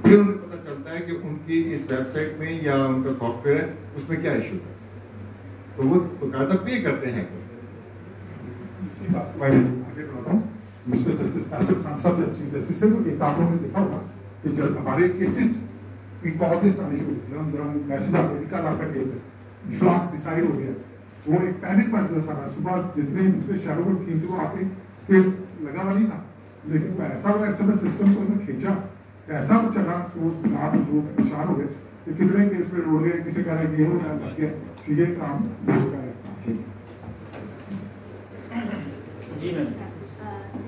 Speaker 7: फिर उन्हें पता चलता है कि उनकी इस वेबसाइट में या उनका सॉफ्टवेयर है उसमें क्या इशू है, तो वो बकायदा पे करते हैं।
Speaker 14: इसी बात मैं आगे बढ़ाता हूँ। मिस्टर जस्टिस आसिफ खान साहब जब चीफ जस्टिस है, वो एक आपने देखा होगा कि जब हमारे केसेस पाकिस्तानी मैसेज आते हैं, कल आपका केस है, इफ्लाक डिसाइड हो गया, वो एक पैनिक बन गया सारा। सुबह जितने दूसरे शहरों को खींचे वो आके केस लगा हुआ नहीं था, लेकिन ऐसा SMS सिस्टम को उन्होंने खींचा, ऐसा चला तो आप जो परेशान हो गए कि कितने केस पे उड़ गए, किसी कह रहा है ये हो रहा है, ये काम हो चुका है।
Speaker 1: जी ma'am,
Speaker 15: thank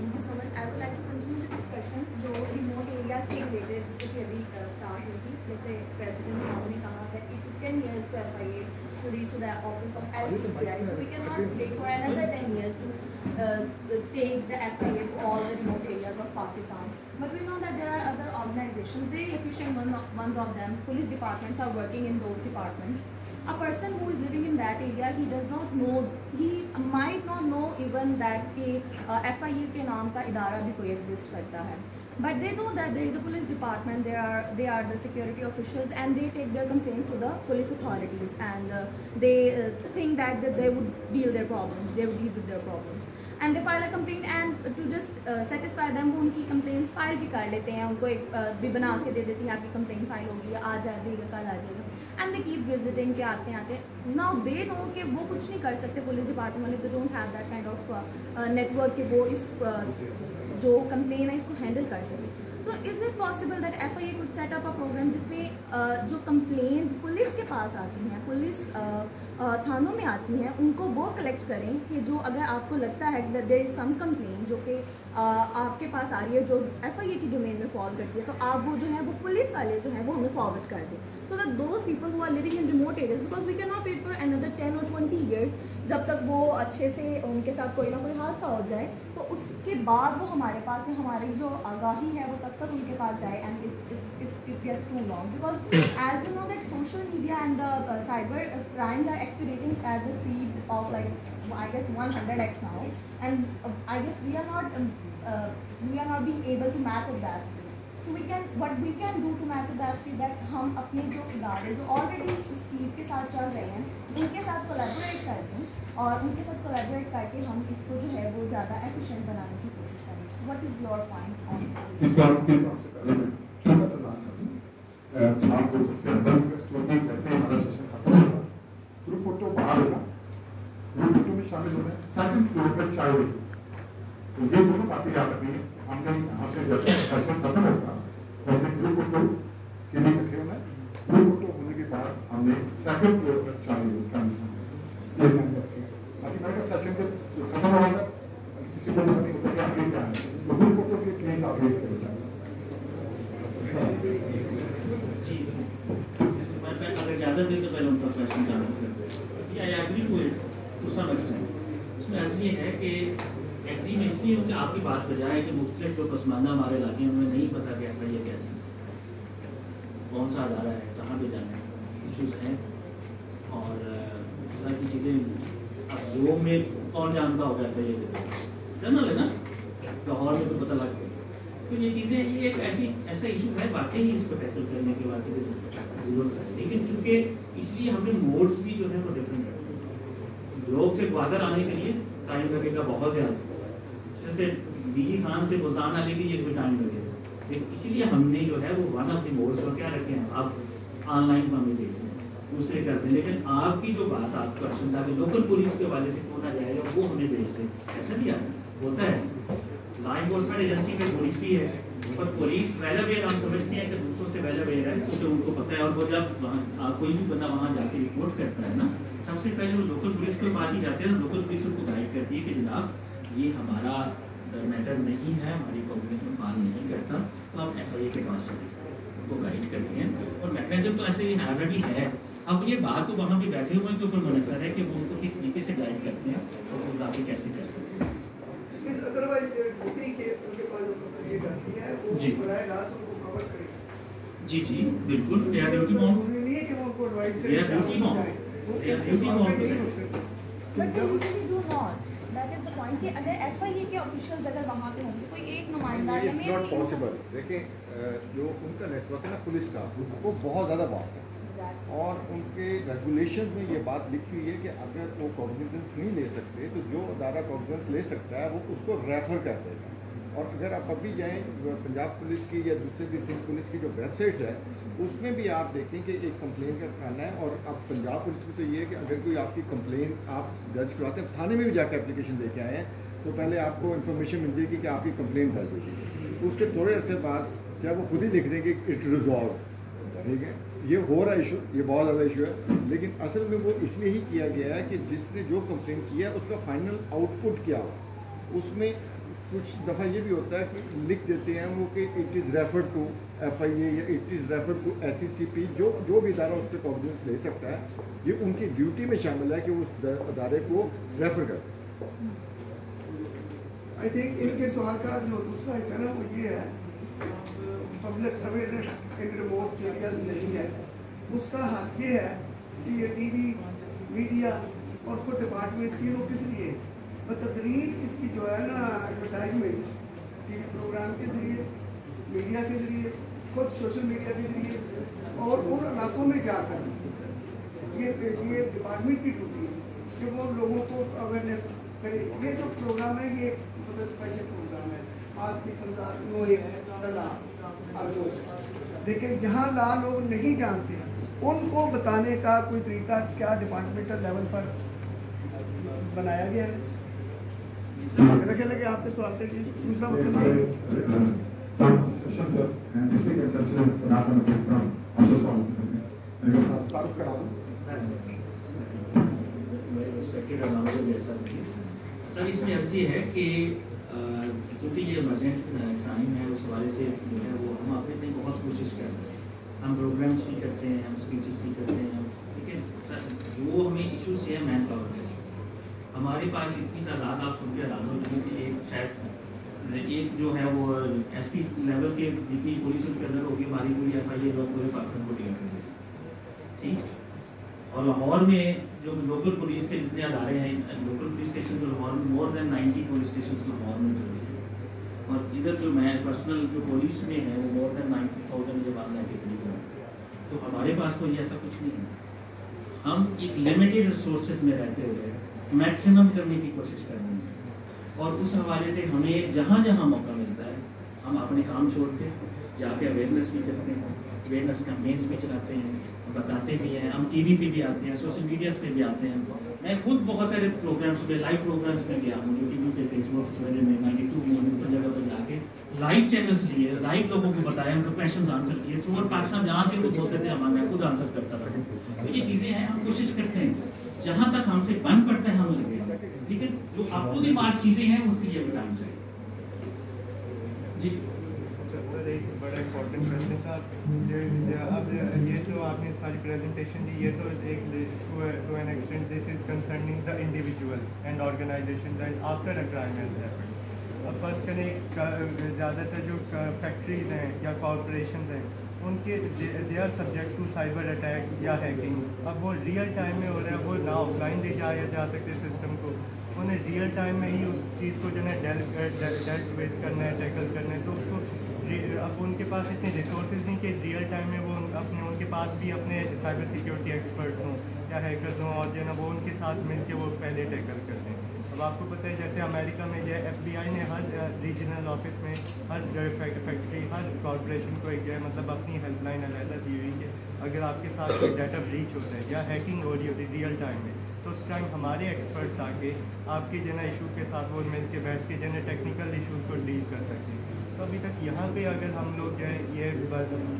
Speaker 15: you so much. I would like to continue the discussion जो रिमोट एरिया से रिलेटेड जो कि अभी स्टार्ट हुई थी। जैसे प्रेसिडेंट साहब ने कहा that if you can 10 years for FIA to reach to the office of LCCI. So we cannot wait for another 10 years to take the FIA to all the remote areas of Pakistan. But we know that there are other organizations, very efficient ones of them, police departments are working in those departments. A person who is living in that area, he does not know, he might not know even that FIA के नाम का इदारा भी कोई exist करता है. But they know that there is a police department, they are the security officials, and they take their complaints to the police authorities, and they think that they would deal with their problems. And they file a complaint, and to just satisfy them, वो उनकी complaints file भी कर लेते हैं, उनको एक भी बना के दे देती हैं, आपकी complaint file होगी, आज आ जाएगा, कल आ जाएगा. And they keep visiting के आते now they know कि वो कुछ नहीं कर सकते, पुलिस डिपार्टमेंट वाले, they don't have that kind of network कि वो इस जो कंप्लेन है इसको हैंडल कर सके. तो is it possible that FIA could set up a programme जिसमें जो कंप्लेंट्स पुलिस के पास आती हैं, पुलिस थानों में आती हैं, उनको वो कलेक्ट करें कि जो अगर आपको लगता है that there is some complain जो कि आपके पास आ रही है जो FIA की डोमेन में फॉल करती है, तो आप वो जो है वो पुलिस वाले जो है वो हमें फॉरवर्ड कर दें. So that those people who are living in remote areas, because we cannot wait for another 10 or 20 years जब तक वो अच्छे से उनके साथ कोई ना कोई हादसा हो जाए, तो उसके बाद वो हमारे पास या हमारी जो आगाही है वो तब तक उनके पास जाए, and it gets too long, because as you know that social media and the cyber crimes are accelerating at the speed of like I guess 100x now, and I guess we are not being able to match at that speed. So what we can do to match that speed, that हम अपने जो इदारे जो already speed के साथ चल रहे हैं उनके साथ कोलैबोरेट करते हैं, और उनके साथ कोलैबोरेट करके हम इसको जो है वो ज़्यादा एफिशिएंट बनाने की कोशिश करें. What is your point on this?
Speaker 14: इस बात के पहले मैं छोटा सा दान करूँ. आपको सबसे अंदर स्टोरी जैसे हमारा सेशन खत्म होगा, ग्रुप फोटो बाहर होगा, ग्रुप फोटो में शामिल होना है, सेकंड फ्लोर पर चाय देखो. तो ये दोनों बातें याद रखनी है. हमने यहाँ से जब सेशन खत्म होगा तो हमने ग्रुप फोटो के लिए इकट्ठे होना है. ग्रुप फोटो होने के बाद हमने सेकंड फ्लोर पर चाय ये ध्यान रखिए. बाकी मेरा सेशन के खत्म होगा किसी को नहीं होता कि आगे क्या है, तो ग्रुप फोटो के लिए प्लीज आप वेट करें.
Speaker 1: अगर इजाज़त दें तो पहले उनका क्वेश्चन का आंसर करते हैं. I agree to some extent. उसमें ऐसा ये है कि एग्री में इसलिए कि आपकी बात बजाय कि मुख्तलिफ जो पसमानदा हमारे इलाके में उन्हें नहीं पता कि FIA क्या चीज़ है, कौन सा अदारा है, कहाँ पे जाना है, इशूज़ हैं, और इस तरह की चीज़ें. अब जोम में कौन जानता होगा FIA के बारे में, जनरल है ना, लाहौर में तो पता लग गया. तो ये चीज़ें ये एक ऐसा इशू है, वाकई इसको टैकल करने के बाद जरूरत है. लेकिन क्योंकि इसलिए हमने मोड्स भी जो है वो डिफरेंट है. लोग से ग्वादर आने के लिए टाइम लगेगा बहुत ज़्यादा, जैसे बीजी खान से मुल्तान आने के लिए कोई टाइम लगेगा. लेकिन इसीलिए हमने जो है वो वन ऑफ द मोड्स को क्या रखे हैं, आप ऑनलाइन हमें देखते हैं, दूसरे करते हैं. लेकिन आपकी जो बात आप क्वेश्चन था कि लोकल पुलिस के वाले से क्यों ना जाएगा, वो हमें भेजते हैं, ऐसा भी होता है. लॉ इन्फोर्समेंट एजेंसी में पुलिस भी है, पर पुलिस वेल अवेयर, हम समझते हैं कि दूसरों से वेल अवेयर है, क्योंकि उनको पता है. और वो जब वहाँ कोई भी बंदा वहाँ जाके रिपोर्ट करता है ना, सबसे पहले वो लोकल पुलिस के पास ही जाते हैं. लोकल पुलिस उनको गाइड करती है कि जनाब ये हमारा मैटर नहीं है, हमारी पब्लिक में काम नहीं करता, तो आप FIA के पास चले, उनको गाइड करते हैं. और मैकेनिज्म तो ऐसे ही ऑलरेडी है. अब ये बात तो वहाँ पे बैठे हुए के ऊपर मुनसर है कि वो उनको किस तरीके से गाइड करते हैं और वो आगे कैसे कर सकते हैं. जी जी बिल्कुल, they are duty bound, they are duty bound, they are duty bound.
Speaker 15: But they usually do not. That is the point कि अगर FIA के ऑफिशियल्स अगर वहाँ पे होंगे, कोई एक नुमाइंदा या
Speaker 6: मे नॉट पॉसिबल. देखिए जो उनका नेटवर्क है ना पुलिस का, वो बहुत ज़्यादा वास्ट है, और उनके रेगुलेशन में ये बात लिखी हुई है कि अगर वो कॉग्निजेंस नहीं ले सकते तो जो अदारा कॉग्निजेंस ले सकता है वो उसको रेफर कर देगा. और अगर आप अभी जाएँ पंजाब पुलिस की या दूसरे भी सिंध पुलिस की जो वेबसाइट्स है, उसमें भी आप देखें कि एक कंप्लेन का खाना है. और अब पंजाब पुलिस में तो ये है कि अगर कोई आपकी कंप्लेन आप दर्ज करवाते हैं, थाने में भी जाकर एप्लीकेशन दे के आए हैं, तो पहले आपको इन्फॉर्मेशन मिल जाएगी कि आपकी कंप्लेन दर्ज होगी. उसके थोड़े अर्से बाद क्या वो खुद ही लिख देंगे इट रिजॉल्व. ठीक है, ये हो रहा इशू, ये बहुत ज़्यादा इशू है. लेकिन असल में वो इसलिए ही किया गया है कि जिसने जो कंप्लेन किया उसका फाइनल आउटपुट क्या हो, उसमें कुछ दफ़ा ये भी होता है कि लिख देते हैं वो कि it is refer to FIA या it is refer to SECP, जो भी इदारा उस पर कॉग्निजेंस ले सकता है, ये उनकी ड्यूटी में शामिल है कि उस अदारे को रेफर करें।
Speaker 16: आई थिंक इनके सवाल का जो दूसरा हिस्सा ना वो ये है, public awareness in remote areas नहीं है। उसका हल ये है कि ये TV, मीडिया और खुद डिपार्टमेंट तीनों किस लिए बतदरीज इसकी जो है ना एडवर्टाइजमेंट TV प्रोग्राम के ज़रिए, मीडिया के ज़रिए, खुद सोशल मीडिया के ज़रिए और उन इलाकों में जा सकते, ये डिपार्टमेंट की ड्यूटी है कि वो लोगों को अवेयरनेस करे। ये जो प्रोग्राम है ये एक मतलब स्पेशल प्रोग्राम है, आपकी लेकिन जहाँ ला लोग नहीं जानते उनको बताने का कोई तरीका क्या डिपार्टमेंटल लेवल पर बनाया गया है? लगे आपसे सवाल करिए। दूसरा
Speaker 1: सर इसमें अर्जी है कि क्योंकि ये इमरजेंट क्राइम है, उस हवाले से जो है वो हम अपने लिए बहुत कोशिश कर रहे हैं, हम प्रोग्राम्स भी करते हैं, हम स्पीचेस भी करते हैं, ठीक है सर। जो हमें इशूज़ है मैन पावर के, हमारे पास इतनी तादाद आप सुन के हैरान हो जाएंगे कि एक शायद एक जो है वो SP लेवल के जितनी पुलिस उनके अंदर होगी, हमारी पूरी FIA लोग पूरे पाकिस्तान को डिलीट कर देंगे, ठीक। और लाहौर में जो लोकल पुलिस के जितने अदारे हैं, लोकल पुलिस स्टेशन जो लाहौर में more than 90 police station Lahore में चल रही है, और इधर जो मैं पर्सनल जो पुलिस में है वो मोर देन 90,000 ये बात के करीब है। तो हमारे पास कोई ऐसा कुछ नहीं है, हम एक लिमिटेड रिसोर्सेज में रहते हुए मैक्सिमम करने की कोशिश कर रहे हैं, और उस हवाले से हमें जहाँ जहाँ मौका मिलता है हम अपने काम छोड़ के जाके अवेयरनेस भी करते हैं, अवेयरनेस कैंपेन्स भी चलाते हैं, बताते भी हैं, हम TV पे भी आते हैं, सोशल मीडिया पे भी आते हैं। मैं खुद बहुत सारे प्रोग्राम्स पे, लाइव प्रोग्राम्स में गया हूँ, YouTube पे, फेसबुक सवेरे में 92 मॉर्निंग पर जगह पर जाके लाइव चैनल्स लिए, लाइव लोगों को बताया, उनको क्वेश्चन आंसर किए थ्रू और पाकिस्तान जहाँ से कुछ होते थे हमारे, मैं खुद आंसर करता था। तो ये चीज़ें हैं, हम कोशिश करते हैं जहाँ तक हमसे बन पड़ता है हम लगे, लेकिन जो आपको भी बात चीज़ें हैं उसके लिए भी टाइम चाहिए जी।
Speaker 17: सर एक बड़ा इम्पोर्टेंट क्वेश्चन था, अब ये जो आपने सारी प्रेजेंटेशन दी, ये तो एक to an extent this is concerning the individual and organisation that after a crime has happened. अब फर्ज करें ज़्यादातर जो फैक्ट्रीज हैं या कॉरपोरेशन हैं उनके they are subject to cyber attacks या हैकिंग। अब वो रियल टाइम में हो रहा है, वो ना ऑफलाइन ले जाया जा सकते सिस्टम को, उन्हें रियल टाइम में ही उस चीज़ को जो है डेल्ट विद करना है, टैकल करना है, तो उसको अब उनके पास इतने रिसोर्सेज नहीं कि रियल टाइम में वो उनके पास भी अपने साइबर सिक्योरिटी एक्सपर्ट्स हों या हैकर्स हों और जो है ना वो उनके साथ मिलके वो पहले टैकल करते हैं। अब आपको पता है जैसे अमेरिका में जो FBI ने हर रीजनल ऑफिस में हर फैक्ट्री हर कॉरपोरेशन को एक जो है मतलब अपनी हेल्पलाइन अलहदा दी हुई है। अगर आपके साथ कोई डाटा ब्रीच होता है या हैकिंग हो रही होती है रियल टाइम में, तो उस टाइम हमारे एक्सपर्ट्स आके आपके जो है इशू के साथ वो मिल के बैठ के जो है टेक्निकल इशूज़ को डील कर सकते हैं। तो अभी तक यहाँ पे अगर हम लोग जो है ये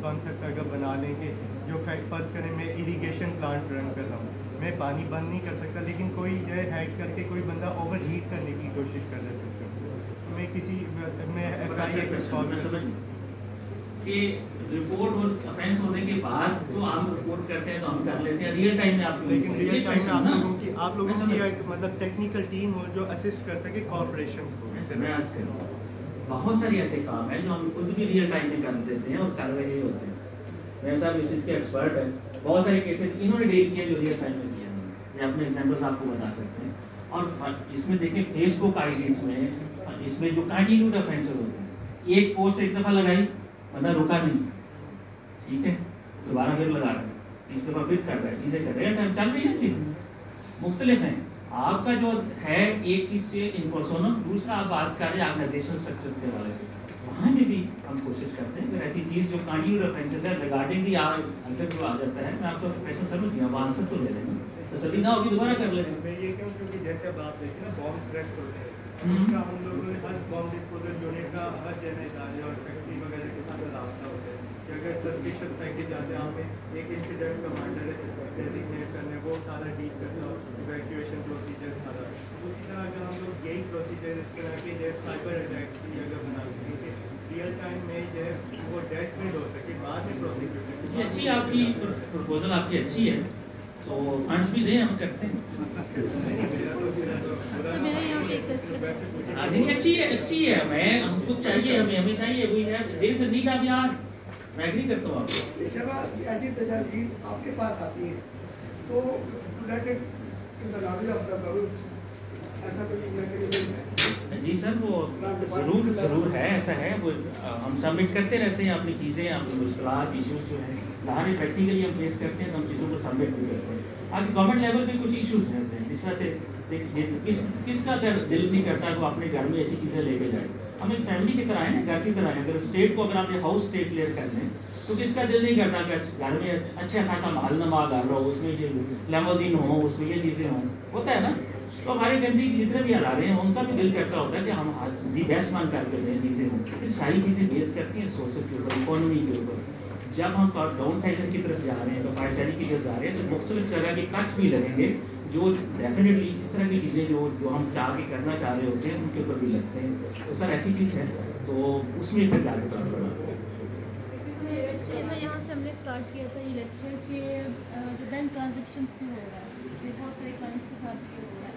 Speaker 17: कॉन्सेप्ट अगर बना लें कि जो फर्ज करें मैं इरिगेशन प्लांट रन कर रहा हूँ, मैं पानी बंद नहीं कर सकता, लेकिन कोई जो है हैक करके कोई बंदा ओवर हीट करने की कोशिश कर रहा है सिस्टम, तो मैं किसी मैं FIA
Speaker 1: कि रिपोर्ट और ऑफेंस होने के बाद तो हम रिपोर्ट करते हैं तो हम कर लेते हैं रियल टाइम में आप,
Speaker 17: लेकिन रियल टाइम में आप लोगों की एक मतलब टेक्निकल टीम हो जो असिस्ट कर सके कॉर्पोरेशंस को।
Speaker 1: मैं आज कर रहा हूँ बहुत सारे ऐसे काम हैं जो हम खुद भी रियल टाइम में कर देते हैं और कर रहे होते हैं। मेरे साहब इस चीज़ के एक्सपर्ट हैं, बहुत सारे केसेस इन्होंने डील किए जो रियल टाइम में किए हैं, मैं अपने एग्जांपल्स आपको बता सकते हैं। और इसमें देखें फेसबुक आईडीज में इसमें जो कंटिन्यूड ऑफेंसेस होते हैं, एक पोस्ट एक दफ़ा लगाई बंदा रुका नहीं, ठीक है दोबारा फिर लगा रहे हैं, तीस दफ़ा फिर कर रहा है, चीज़ें कर रहे हैं, चल रही है चीज़ मुख्तलिफ हैं। आपका जो है एक चीज़ से इनपर्सोनल, दूसरा आप बात कर रहे हैं ऑर्गेनाइजेशन स्ट्रक्चर्स के हवाले से, वहाँ में भी हम कोशिश करते हैं अगर ऐसी चीज़ जो कंटिन्यूड ऑफेंसेस है रिगार्डिंग दी अंदर जो आ जाता है, मैं आपको क्वेश्चन समझ गया, वो आंसर तो ले लेंगे, तसल्ली ना होगी दोबारा कर लेंगे।
Speaker 17: मैं ये क्यों, क्योंकि जैसे अब आप देखें ना बॉम्ब थ्रेट्स होते हैं, उसका हम लोगों ने हर बॉम्ब डिस्पोजल यूनिट का हर जगह और फैक्ट्री वगैरह के साथ रास्ता होता है कि अगर सस्पिशियस पैकेज आते हैं, हमें एक इंसिडेंट कमांडर डेजिग्नेट करने, वो सारा डील करता हो, इवैक्यूएशन प्रोसीजर सारा। उसी तरह अगर हम लोग यही प्रोसीजर इस तरह के जो साइबर अटैक्स की अगर बना सकें रियल टाइम में जो है वो डेथ में हो सके बाद में प्रोसिक्यूशन।
Speaker 1: ये अच्छी आपकी प्रपोजल आपकी अच्छी है, तो फंड्स भी दें, हम करते हैं। नहीं अच्छी है, अच्छी है। मैं हमको चाहिए, हमें चाहिए, वही है देर से दी का बयान, मैं एग्री करता हूँ आपको।
Speaker 16: जब ऐसी तजावीज़ आपके पास आती है तो ऐसा कोई मैकेनिज्म है?
Speaker 1: जी सर, वो ज़रूर है, ऐसा है। वो हम सबमिट करते रहते हैं अपनी चीज़ें, अपनी मुश्किलात इश्यूज जो हैं जहाँ भी प्रैक्टिकली हम फेस करते हैं तो हम चीज़ों को सबमिट भी करते हैं। आगे गवर्नमेंट लेवल पे कुछ इश्यूज रहते हैं, जिस तरह से किसका अगर दिल नहीं करता है वो अपने घर में ऐसी चीज़ें लेके जाए। हम एक फैमिली की तरह है ना, घर की तरह है। अगर स्टेट को अगर आपने हाउस स्टेट क्लियर कर लें तो किसका दिल नहीं करता कि घर में अच्छा खासा माल नमा डाल रहा हो, उसमें ये लेमोजीन हो, उसमें ये चीज़ें हों, होता है ना। तो हमारे कंट्री के जितने भी अदारे हैं उनका भी दिल करता होता है कि हम दी बेस्ट मान करके दें चीज़ें हों। फिर सारी चीज़ें बेस करती हैं सोर्सेज के ऊपर, इकोनॉमी के ऊपर। जब हम डाउन साइजर की तरफ जा रहे हैं, तो फाइव की तरफ जा रहे हैं, तो मुख्तलिफ तरह के कट्स भी लगेंगे जो डेफिनेटली इस तरह की चीज़ें जो हम चाह के करना चाह रहे होते हैं उनके ऊपर भी लगते हैं। तो सर ऐसी चीज़ है, तो उसमें फिर जाके काम करना।
Speaker 3: यहाँ से हमने स्टार्ट किया था इलेक्शन के जो बैंक ट्रांजेक्शन्स भी हो रहा है, बहुत सारे क्लाइंट्स के साथ भी हो रहा है।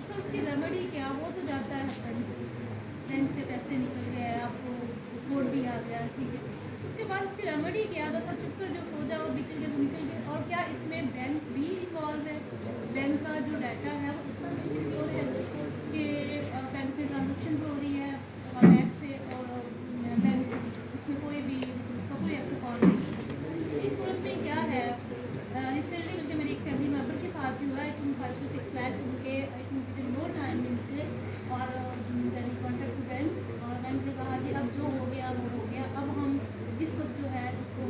Speaker 3: सर उसकी रेमेडी क्या? वो तो जाता है बैंक से पैसे निकल गए, आपको कोड भी आ गया, ठीक है, उसके बाद उसकी रेमेडी क्या? बस अब चुप कर जो सो जाओ, निकल गए तो निकल गए। और क्या इसमें बैंक भी इन्वॉल्व है? बैंक का जो डाटा है वो उसमें भी सिक्योर है कि बैंक में ट्रांजेक्शन हो रही है बैंक से और बैंक उसमें कोई भी उसका कोई एक्ट नहीं। इस सूरत में क्या है? रिसेंटली मुझे मेरी एक फैमिली मेम्बर के साथ भी हुआ है, 5 to 6 लाख उनके नो टाइम मिलते और कॉन्टेक्ट टू बैंक, और बैंक ने कहा कि अब जो हो गया वो हो गया, अब हम इस वक्त जो है उसको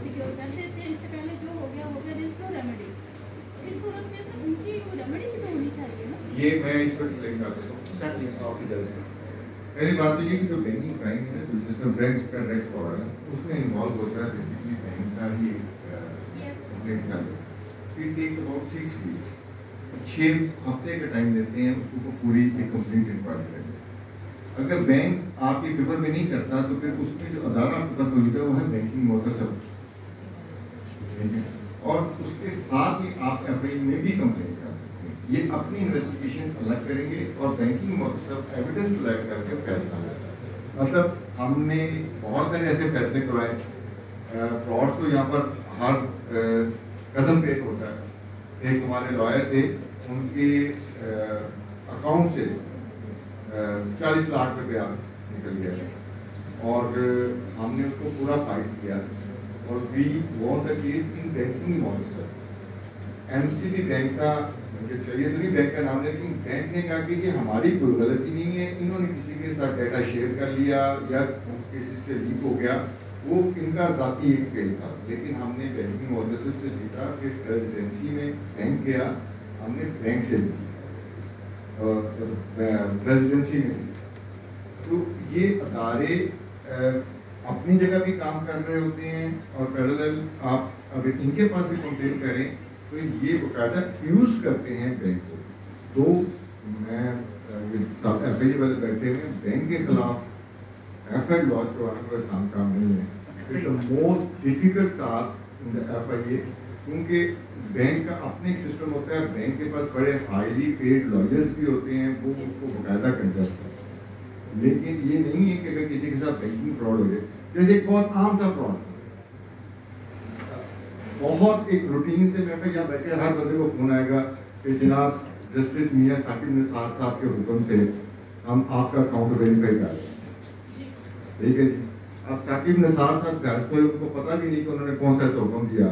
Speaker 3: सिक्योर कर देते हैं, इससे पहले जो हो गया देयर इज नो रेमेडी। इस सूरत में सर उनकी रेमेडी भी तो होनी चाहिए ना।
Speaker 7: ये मैं इस पर क्लेम कर देता हूँ सर आपकी तरफ से। पहली बात तो ये कि जो बैंकिंग क्राइम है ना, जिसमें बैंक का रेक्स हो रहा है उसमें इन्वॉल्व होता है बेसिकली बैंक का ही कंप्लेंट कर देता है। इट टेक्स अबाउट 6 वीक्स, 6 हफ्ते का टाइम लेते हैं उसको पूरी एक कंप्लेंट इंक्वायरी करने। अगर बैंक आपके फेवर में नहीं करता तो फिर उसमें जो अदारा आपके पास मौजूद है वो है बैंकिंग मोहतसब, और उसके साथ ही आप एफआई में भी कंप्लेंट कर सकते हैं। ये अपनी इन्वेस्टिगेशन अलग करेंगे और बैंकिंग मोहतसब एविडेंस कलेक्ट करके फैसला लेगा। मतलब हमने बहुत सारे ऐसे फैसले करवाए, फ्रॉड तो यहाँ पर हर कदम पे होता है। एक हमारे लॉयर थे, उनके अकाउंट से 40 लाख रुपया निकल गया और हमने उसको पूरा फाइट किया और we won the case in banking officer. MCB bank का मुझे चाहिए तो नहीं बैंक का नाम, लेकिन बैंक ने कहा कि ये हमारी कोई गलती नहीं है, इन्होंने किसी के साथ डाटा शेयर कर लिया या किसी से लीक हो गया, वो इनका जाती एक फेल था। लेकिन हमने बैंकिंग ऑफिसर से जीता, फिर प्रेसिडेंसी में बैंक गया, हमने बैंक से प्रेसिडेंसी में। तो ये अदारे अपनी जगह भी काम कर रहे होते हैं और पैरेलल आप अगर इनके पास भी कंप्लेंट करें तो ये बाकायदा यूज करते हैं बैंक को। तो मैं एफआईए वाले बैठे हुए बैंक के खिलाफ एफआईआर लॉन्च करवाने का आसान काम नहीं है। It's the most difficult task in the FIA, क्योंकि बैंक का अपने एक सिस्टम होता है, बैंक के पास बड़े हाईली पेड लॉयर्स भी होते हैं, वो उसको बाकायदा कंडक्ट करते हैं। लेकिन ये नहीं है कि अगर किसी के साथ बैंकिंग फ्रॉड हो जाए, जैसे एक बहुत आम सा फ्रॉड, बहुत एक रूटीन से मैं यहाँ बैठे हर बंदे को फोन आएगा कि जनाब जस्टिस मियां साकिब निसार साहब के हुक्म से हम आपका अकाउंट वेरीफाई कर रहे हैं, ठीक है जी। अब साकिब निसार साहब घर तो उनको पता भी नहीं कि उन्होंने कौन सा हुक्म दिया,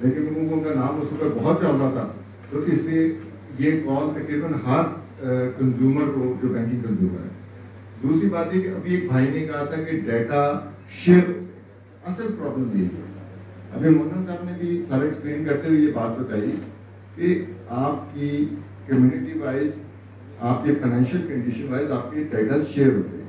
Speaker 7: लेकिन उनको उनका नाम उस पर बहुत चल रहा था, तो इसलिए ये कॉल तकरीबन हर कंज्यूमर को जो बैंकिंग कंज्यूमर है। दूसरी बात है कि अभी एक भाई ने कहा था कि डाटा शेयर, असल प्रॉब्लम ये है, अभी मोहन साहब ने भी सारा एक्सप्लेन करते हुए ये बात बताई कि आपकी कम्युनिटी वाइज, आपके फाइनेंशियल कंडीशन वाइज आपके डाटा शेयर होते हैं।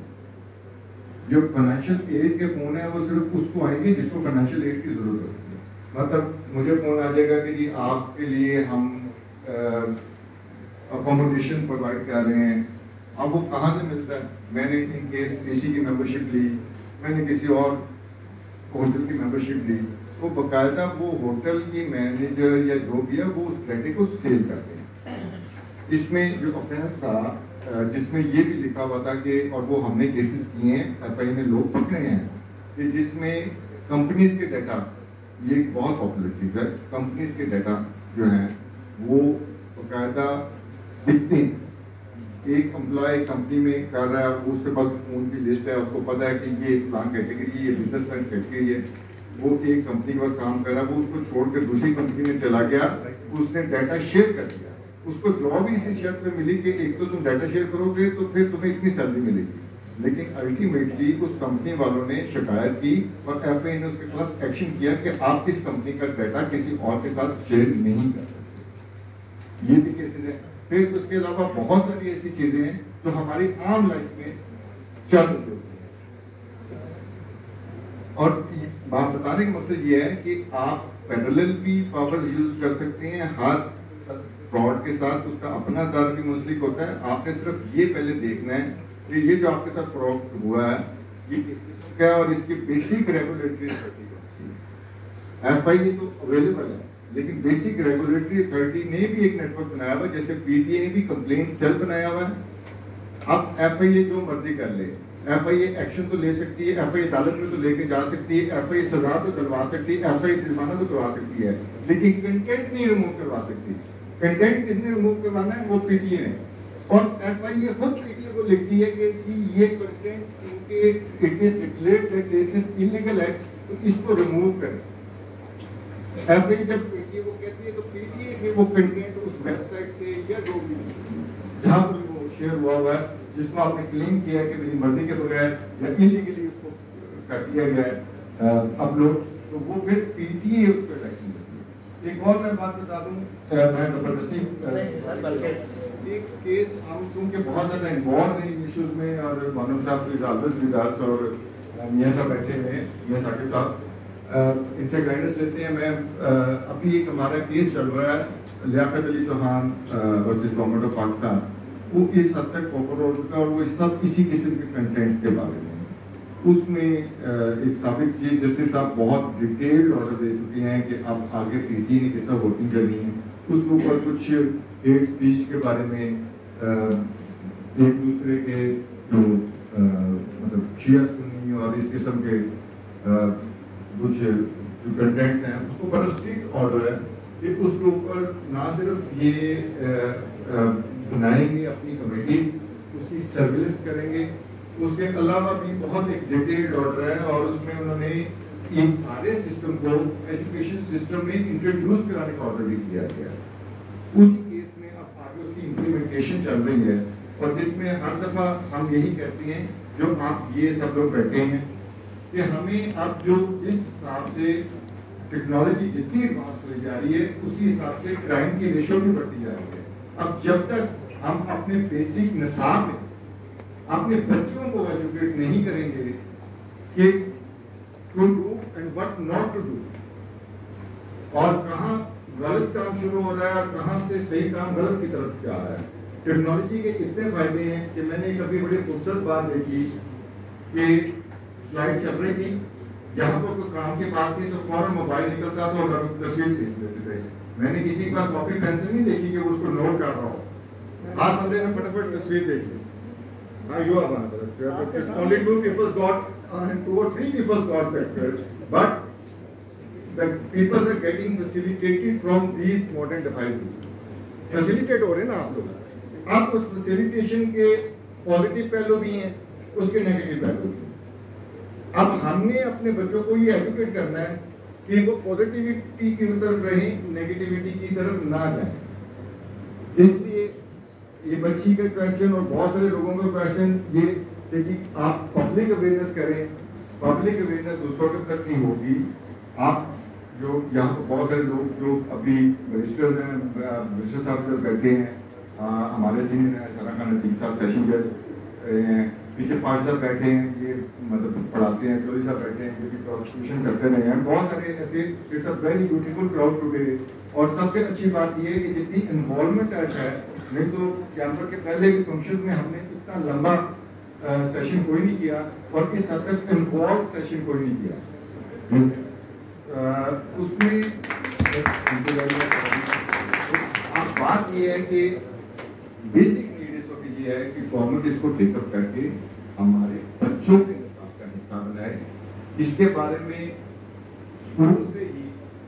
Speaker 7: जो फाइनेंशियल एड के फोन है वो सिर्फ उसको आएंगे जिसको फाइनेंशियल एड की जरूरत होती है। मतलब मुझे फोन आ जाएगा कि जी आपके लिए हम अकोमोडेशन प्रोवाइड कर रहे हैं। अब वो कहाँ से मिलता है? मैंने इन केस पीसी की मेंबरशिप ली, मैंने किसी और होटल की मेंबरशिप ली, तो बाकायदा वो होटल की मैनेजर या जो भी है वो उस फ्लैट को सेल करते हैं। इसमें जो ऑफेंस था जिसमें ये भी लिखा हुआ था कि, और वो हमने केसेस किए हैं, एफआई में लोग पकड़े हैं कि जिसमें कंपनीज के डाटा, ये एक बहुत पॉपुलर चीज़ है, कंपनीज के डाटा जो है वो बाकायदा दिखते हैं। एक एम्प्लॉय कंपनी में कर रहा है, उसके पास फोन की लिस्ट है, उसको पता है कि ये प्लान कैटेगरी, ये बिजनेस प्लान कैटेगरी है, वो एक कंपनी के पास काम कर रहा है, वो उसको छोड़कर दूसरी कंपनी में चला गया, उसने डाटा शेयर कर दिया, उसको जॉब ही इसी शर्त पे मिली कि एक तो तुम डाटा शेयर करोगे तो फिर तुम्हें इतनी सैलरी मिलेगी। लेकिन अल्टीमेटली उस कंपनी वालों ने शिकायत की और एफआई ने उसके खिलाफ एक्शन किया कि आप इस कंपनी का डाटा किसी और के साथ शेयर नहीं कर सकते। ये भी केसेस है। फिर उसके अलावा बहुत सारी ऐसी चीजें हैं जो हमारी आम लाइफ में चल रही होती है। और बात बताने का मकसद ये है कि आप पैरेलल भी पावर्स यूज कर सकते हैं। हर फ्रॉड के साथ उसका अपना दर भी मुंसलिक होता है। आपने सिर्फ ये पहले देखना है कि ये जो आपके साथ फ्रॉड हुआ है ये किस किस्म का है और इसकी बेसिक रेगुलेटरी अथॉरिटी है। एफआई तो अवेलेबल है, लेकिन बेसिक रेगुलेटरी अथॉरिटी ने भी एक नेटवर्क बनाया हुआ है, जैसे पीटीए ने भी कंप्लेंट सेल बनाया हुआ है। अब एफआईए जो मर्जी कर ले, एफआईए एक्शन तो ले सकती है, एफआईए अदालत में तो लेके जा सकती है, एफआईए सजा तो करवा सकती है, एफआईए जुर्माना तो करवा सकती है, लेकिन कंटेंट नहीं रिमूव करवा सकती। कंटेंट किसने रिमूव करवाना है? वो पीटीए ने। और एफआईए खुद पीटीए को लिखती है कि ये कंटेंट इनके it is declared that this is illegal है, तो इसको रिमूव करें। एफआईए जब पीटीए को कहती है तो पीटीए फिर वो कंटेंट उस वेबसाइट से या जो भी जहां पर वो शेयर हुआ है, जिसको आपने क्लेम किया कि मेरी मर्जी के बगैर या इलीगली उसको कर दिया गया है अपलोड, तो वो फिर पीटीए उस पर एक्शन करती है। एक और मैं बात बता दूं, मैं जबरदस्ती एक केस हम क्योंकि बहुत ज़्यादा इन्वॉल्व हैं इन इश्यूज़ में, और मानव साहब तो ऑलवेज विद अस, और मियां साहब बैठे हुए हैं, मियां साकिब साहब इनसे गाइडेंस लेते हैं। मैं अभी एक हमारा केस चल रहा है, Liaquat Ali Chauhan versus government of Pakistan, वो इस हद तक पॉपुलर हो चुका है और वो सब इसी किस्म के कंटेंट्स के बारे में। उसमें एक साबिक चीफ जस्टिस साहब बहुत डिटेल्ड ऑर्डर दे चुके हैं कि अब आगे पीटी ने किस तरह वोटिंग करनी है। उसके ऊपर कुछ हेट स्पीच के बारे में एक दूसरे के जो मतलब शिया सुन्नी और इस किस्म के कुछ जो कंटेंट हैं उसके ऊपर स्ट्रिक्ट ऑर्डर है कि उसके ऊपर ना सिर्फ ये बनाएंगे अपनी कमेटी, उसकी सर्विलेंस करेंगे, उसके अलावा भी बहुत एक डिटेल्ड ऑर्डर है और उसमें उन्होंने इन सारे सिस्टम को एजुकेशन सिस्टम में इंट्रोड्यूस कराने का ऑर्डर भी किया गया है। उस केस में अब आगे उसकी इम्प्लीमेंटेशन चल रही है और जिसमें हर दफ़ा हम यही कहते हैं, जो आप ये सब लोग बैठे हैं, कि हमें अब जो जिस हिसाब से टेक्नोलॉजी जितनी एडवांस हो जा रही है उसी हिसाब से क्राइम की रेशो भी बढ़ती जा रही है। अब जब तक हम अपने बेसिक निसाब में अपने बच्चों को एजुकेट नहीं करेंगे कि to do and what not to do, और कहाँ गलत काम शुरू हो रहा है, कहाँ से सही काम गलत की तरफ जा रहा है। टेक्नोलॉजी के इतने फायदे हैं कि मैंने कभी बड़ी खूबसूरत बात देखी कि स्लाइड चल रही थी, जहाँ पर कोई काम की बात थी तो फौरन मोबाइल निकलता तो तस्वीर खींच लेते थे। मैंने किसी के पास कॉपी पेंसिल नहीं देखी कि वो उसको नोट कर रहा हो, हर बंदे ने फटाफट तस्वीर देखी। You are one of them. Only 2 people got, 2 or 3 people got that. But the people are getting facilitated from these modern devices. Facilitate हो रहे ना आप लोग। आप उस facilitation के पॉजिटिव पहलू भी हैं, उसके नेगेटिव पहलू भी हैं। अब हमने अपने बच्चों को ये एजुकेट करना है कि वो पॉजिटिविटी की तरफ रहें, नेगेटिविटी की तरफ ना जाएं। इसलिए ये बच्ची का क्वेश्चन और बहुत सारे लोगों का क्वेश्चन ये है कि आप पब्लिक अवेयरनेस करें। पब्लिक अवेयरनेस उस वक्त तक नहीं होगी, आप जो यहाँ पर बहुत सारे लोग जो अभी रजिस्टर्ड हैं, रजिस्टर साहब जब बैठे हैं, हमारे सीनियर हैं सारा खान अतीक साहब सेशन जज, पीछे 5 साहब बैठे हैं, ये मतलब पढ़ाते हैं, चौधरी साहब बैठे हैं, ये भी प्रोसिक्यूशन करते रहे हैं, बहुत सारे ऐसे। It's a very beautiful crowd today. और सबसे अच्छी बात ये है कि जितनी इन्वॉल्वमेंट है नहीं तो कैमरा के पहले के फंक्शन में हमने इतना लंबा सेशन कोई नहीं किया और इस हद तक इन्वॉल्व सेशन कोई नहीं किया। उसमें अब बात ये है कि बेसिक नीड इस वक्त ये है कि गवर्नमेंट इसको टेकअप करके हमारे बच्चों के निसाब का हिस्सा बनाए। इसके बारे में स्कूल से ही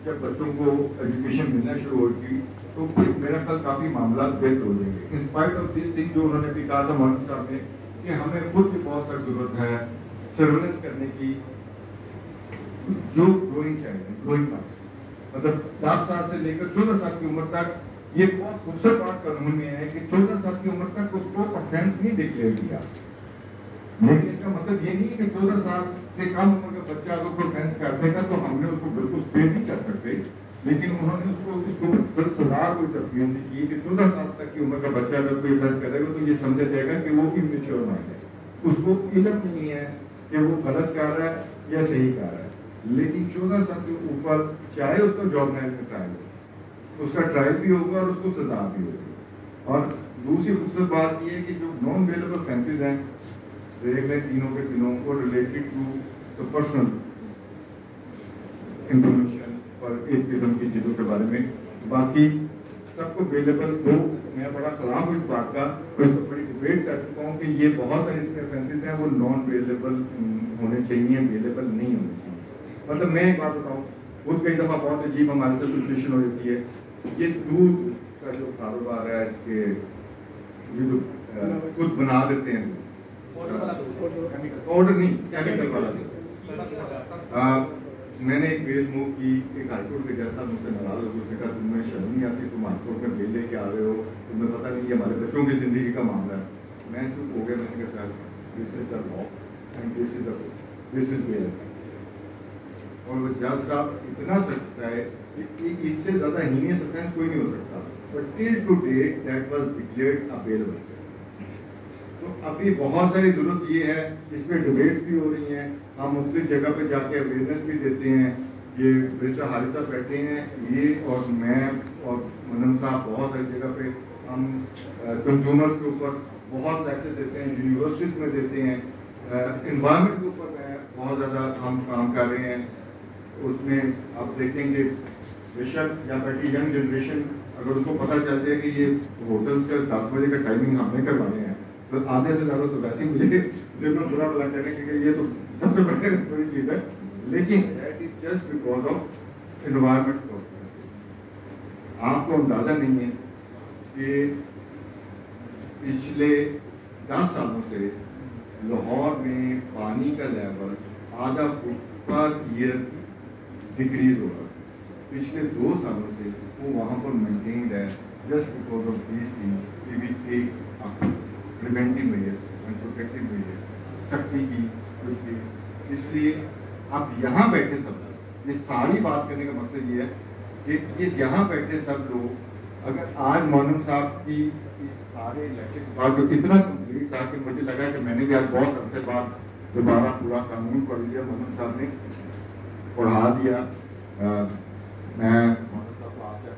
Speaker 7: जब बच्चों को एजुकेशन मिलना शुरू होगी तो फिर मेरा ख्याल काफ़ी मामला बेहतर हो जाएंगे। इंस्पाइट ऑफ दिस थिंग जो उन्होंने भी कहा था मोहन साहब ने कि हमें खुद की बहुत सख्त जरूरत है सर्वेलेंस करने की। जो ग्रोइंग चाइल्ड है, ग्रोइंग मतलब 10 साल से लेकर 14 साल की उम्र तक, ये बहुत खूबसूरत बात कानून में है कि 14 साल की उम्र तक उसको ऑफेंस नहीं डिक्लेयर किया। लेकिन इसका मतलब ये नहीं है कि 14 साल से कम उम्र का बच्चा अगर कोई ऑफेंस कर देगा तो हमने उसको बिल्कुल स्टे नहीं कर सकते। लेकिन उन्होंने उसको सजा कोई तफवीर नहीं की कि 14 साल तक की उम्र का बच्चा अगर कोई ऑफेंस करेगा तो ये समझा जाएगा कि वो इमेच्योर माइंड है, उसको इल्म नहीं है कि वो गलत कर रहा है या सही कर रहा है। लेकिन 14 साल के ऊपर चाहे उसका जॉब नाइल में ट्रायल हो, उसका ट्रायल भी होगा और उसको सजा भी होगी। और दूसरी खूबसूरत बात यह है कि जो नॉन अवेलेबल ऑफेंसेस हैं रेप में तीनों के तीनों को related to the personal information और इस किस्म की चीज़ों के बारे में बाकी सबको अवेलेबल हो। मैं बड़ा खिलाफ हूँ इस बात का और इसको बड़ी डिबेट कर चुका हूँ कि ये बहुत सारे इसमें ऑफेंसेस हैं वो नॉन अवेलेबल होने चाहिए, अवेलेबल नहीं होने चाहिए। मतलब मैं एक बात बताऊँ, खुद कई दफ़ा बहुत अजीब हमारे साथ सिचुएशन हो जाती है। ये दूध का जो कारोबार है कि ये जो खुद बना देते हैं ऑर्डर नहीं केमिकल वाला। मैंने एक बेल मूव की, एक हाईकोर्ट के जैसा मुझसे नाराज हो गया, कहा तुम्हें शर्म नहीं आती, तुम हाईकोर्ट में बेल लेके आ रहे हो, तुम्हें पता नहीं है हमारे बच्चों की जिंदगी का मामला है। मैं चुप हो गया, मैंने कहा this is the law and this is bail. और वो जज साहब इतना सख्त है कि इससे ज़्यादा हीनियस ऑफेंस कोई नहीं हो सकता, but till to date that was declared available. तो अभी बहुत सारी जरूरत ये है, इस पर डिबेट्स भी हो रही हैं, हम मुख्तलिफ जगह पे जाके अवेयरनेस भी देते हैं। ये मिस्टर हारिस साहब बैठे हैं, ये और मैं और मनम साहब बहुत सारी जगह पे हम कंज्यूमर के ऊपर बहुत लेक्चर्स देते हैं, यूनिवर्सिटीज़ में देते हैं, इन्वायरमेंट के ऊपर बहुत ज़्यादा हम काम कर रहे हैं। उसमें आप देखेंगे बेशक या बैठी यंग जनरेशन अगर उसको पता चल जाए कि ये होटल्स का 10 बजे का टाइमिंग हमने करवाए हैं तो आधे से ज़्यादा तो वैसे ही मुझे दिल में बुरा लग जाएगा क्योंकि ये तो सबसे बड़ी चीज़ है। लेकिन that is just because of environment. आपको अंदाज़ा नहीं है कि पिछले 10 सालों से लाहौर में पानी का लेवल आधा फुट पर ईयर डिक्रीज हो रहा है। पिछले 2 सालों से वो वहाँ पर मेंटेन्ड है just because of these things we will take preventive measures and protective measures सख्ती की उसकी। इसलिए आप यहाँ बैठे सब ये सारी बात करने का मकसद ये है कि यहाँ बैठे सब लोग अगर आज मौनम साहब की इस सारे लेक्चर के बाद जो इतना कंप्लीट था कि मुझे लगा कि मैंने भी आज बहुत अरसे बाद दोबारा पूरा कानून पढ़ लिया, मौनम साहब ने पढ़ा दिया। मैं मौनम साहब को आपसे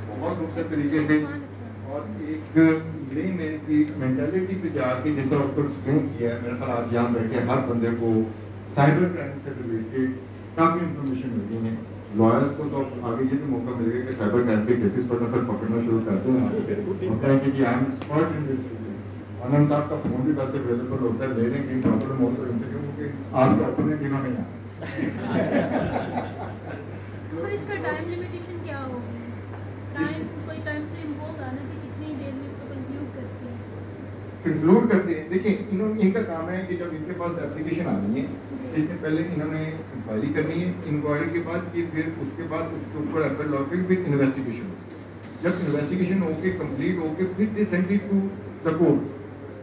Speaker 7: बहुत खूबसूरत तरीके से और एक लेमैन की मेंटालिटी पे जाके जिस तरह उसको एक्सप्लेन किया है, मेरे ख्याल आज यहाँ बैठे हर बंदे को साइबर क्राइम से रिलेटेड काफ़ी इंफॉर्मेशन मिलती है। लॉयर्स को तो आगे ये भी मौका मिलेगा कि साइबर क्राइम के केसेस पर फिर पकड़ना शुरू करते हैं। होता है कि I am expert in this. Anand साहब का फोन भी वैसे अवेलेबल होता है, ले लें कहीं प्रॉब्लम हो तो इनसे क्योंकि आपके अपने दिनों नहीं आता।
Speaker 3: तो इसका टाइम लिमिटेशन क्या होगी? टाइम कोई टाइम फ्रेम होगा ना कि कितनी देर में इसको कंक्लूड करते हैं?
Speaker 7: कंक्लूड करते हैं। देखिए इनका काम है कि जब इनके पास एप्लीकेशन आ रही है इससे पहले इन्होंने इंक्वायरी करनी है, इंक्वायरी के बाद कि फिर उसके बाद उसके ऊपर एफआईआर लॉ के फिर इन्वेस्टिगेशन हो। जब इन्वेस्टिगेशन होके कंप्लीट होके फिर they send it to the court.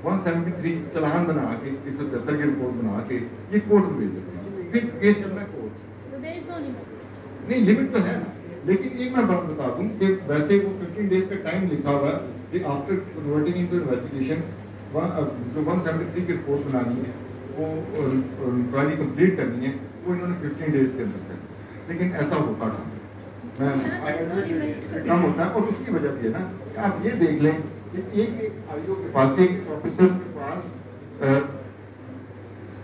Speaker 7: 173 challan बना के 173 की रिपोर्ट बना के ये कोर्ट में भेज देते हैं, फिर केस चलना है कोर्ट।
Speaker 3: तो देयर इज नो लिमिट।
Speaker 7: नहीं लिमिट तो है ना, लेकिन एक मैं बात बता दूं कि वैसे वो 15 डेज का टाइम लिखा हुआ है कि आफ्टर कन्वर्टिंग इनटू इन्वेस्टिगेशन जो 173 की रिपोर्ट बनानी है वो इंक्वायरी कंप्लीट करनी है वो इन्होंने 15 डेज के अंदर कर। लेकिन ऐसा होता कम होता है। और उसकी वजह भी है ना कि आप ये देख लें कि एक आईओ के पास, एक ऑफिसर के पास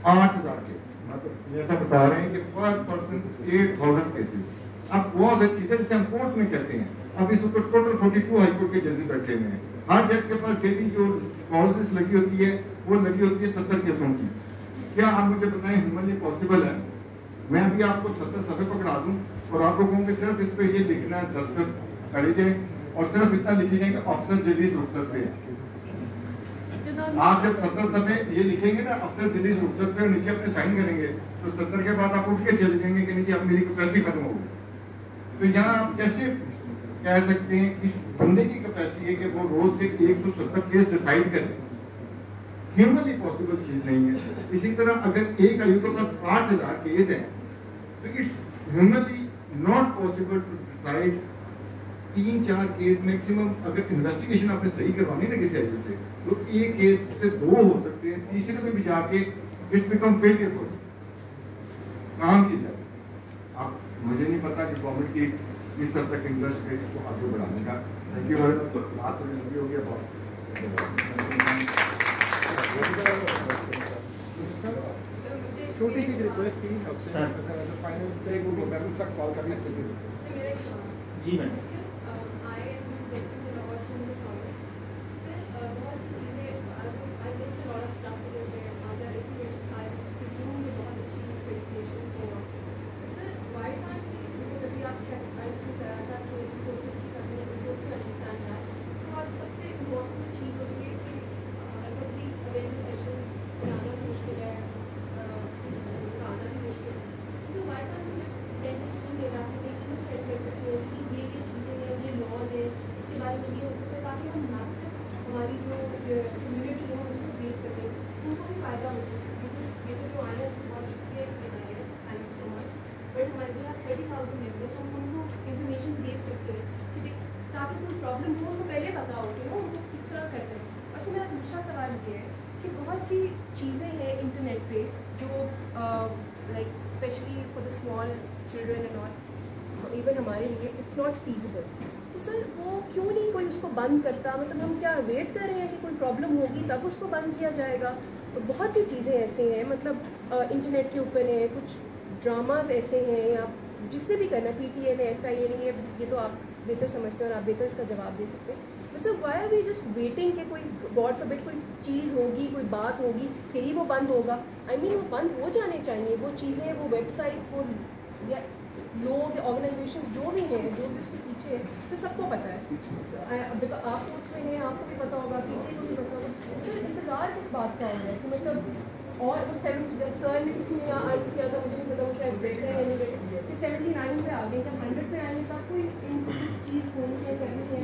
Speaker 7: 8,000 केस, मतलब ये ऐसा बता रहे हैं कि पर पर्सन 8,000 केसेस। अब बहुत सी चीजें जैसे हम कोर्ट में कहते हैं, अब इस वक्त टोटल 42 हाईकोर्ट के जजेस बैठे हुए हैं। हर जज के पास डेली जो कॉल्स लगी होती है वो लगी होती है 70 केसों की। क्या आप मुझे बताएं ह्यूमनली पॉसिबल है मैं अभी आपको 70 सफ़े पकड़ा दूं और आप लोगों के सिर्फ इस पे ये लिखना है दस्तखत करेंगे और सिर्फ इतना लिखेंगे कि अफसर रिलीज रुखसत पे है। आप जब 70 सफ़े ये लिखेंगे ना अफसर रिलीज रुखसत पे और नीचे अपने साइन करेंगे तो 70 के बाद आप उठ के चले जाएंगे कि नीचे अब मेरी कैपेसिटी खत्म हो गई। तो यहाँ आप कैसे कह सकते हैं इस बंदे की कैपेसिटी है कि वो रोज के 170 केस डिसाइड करें? ह्यूमनली पॉसिबल चीज नहीं है। इसी तरह अगर एक आयु के पास 8,000 केस है तो it's humanly not possible to decide 3-4 case maximum. अगर इन्वेस्टिगेशन आपने सही करवानी ना किसी आयु से तो एक केस से 2 हो सकते हैं, तीसरे में भी जाके इट्स बिकम फेलियर काम की जाए। आप मुझे नहीं पता कि गवर्नमेंट की इस हद तक इंटरेस्ट है इसको आगे बढ़ाने का। Thank you very much. बात तो लंबी हो गया बहुत।
Speaker 10: छोटी सी रिक्वेस्ट थी आपसे, फाइनल पे वो मैडम सर कॉल करना चाहिए।
Speaker 1: जी मैडम।
Speaker 18: तो सर वो क्यों नहीं कोई उसको बंद करता? मतलब हम क्या वेट कर रहे हैं कि कोई प्रॉब्लम होगी तब उसको बंद किया जाएगा? तो बहुत सी चीज़ें ऐसे हैं, मतलब इंटरनेट के ऊपर है, कुछ ड्रामाज ऐसे हैं, या जिसने भी करना PTA ने FIA ने, ये तो आप बेहतर समझते हैं और आप बेहतर इसका जवाब दे सकते हैं। मतलब why are we just waiting कि कोई गॉड फॉरबिड कोई चीज़ होगी, कोई बात होगी फिर ही वो बंद होगा? I mean, वो बंद हो जाने चाहिए वो चीज़ें, वो वेबसाइट्स, वो या लोग, ऑर्गेनाइजेशन जो भी हैं, जो भी उसके पीछे है, तो सबको पता है। आप तो उसमें हैं, आपको भी पता होगा, PTA को भी पता होगा। सर इंतज़ार किस बात का हो रहा है कि मतलब, और वो 70 सर ने किसी ने यहाँ अर्ज किया था, मुझे नहीं पता वो शायद बैठ रहे हैं नहीं बैठे, कि 79 पे आ गए, जब 100 पे आने का कोई चीज़ होनी है, करनी है,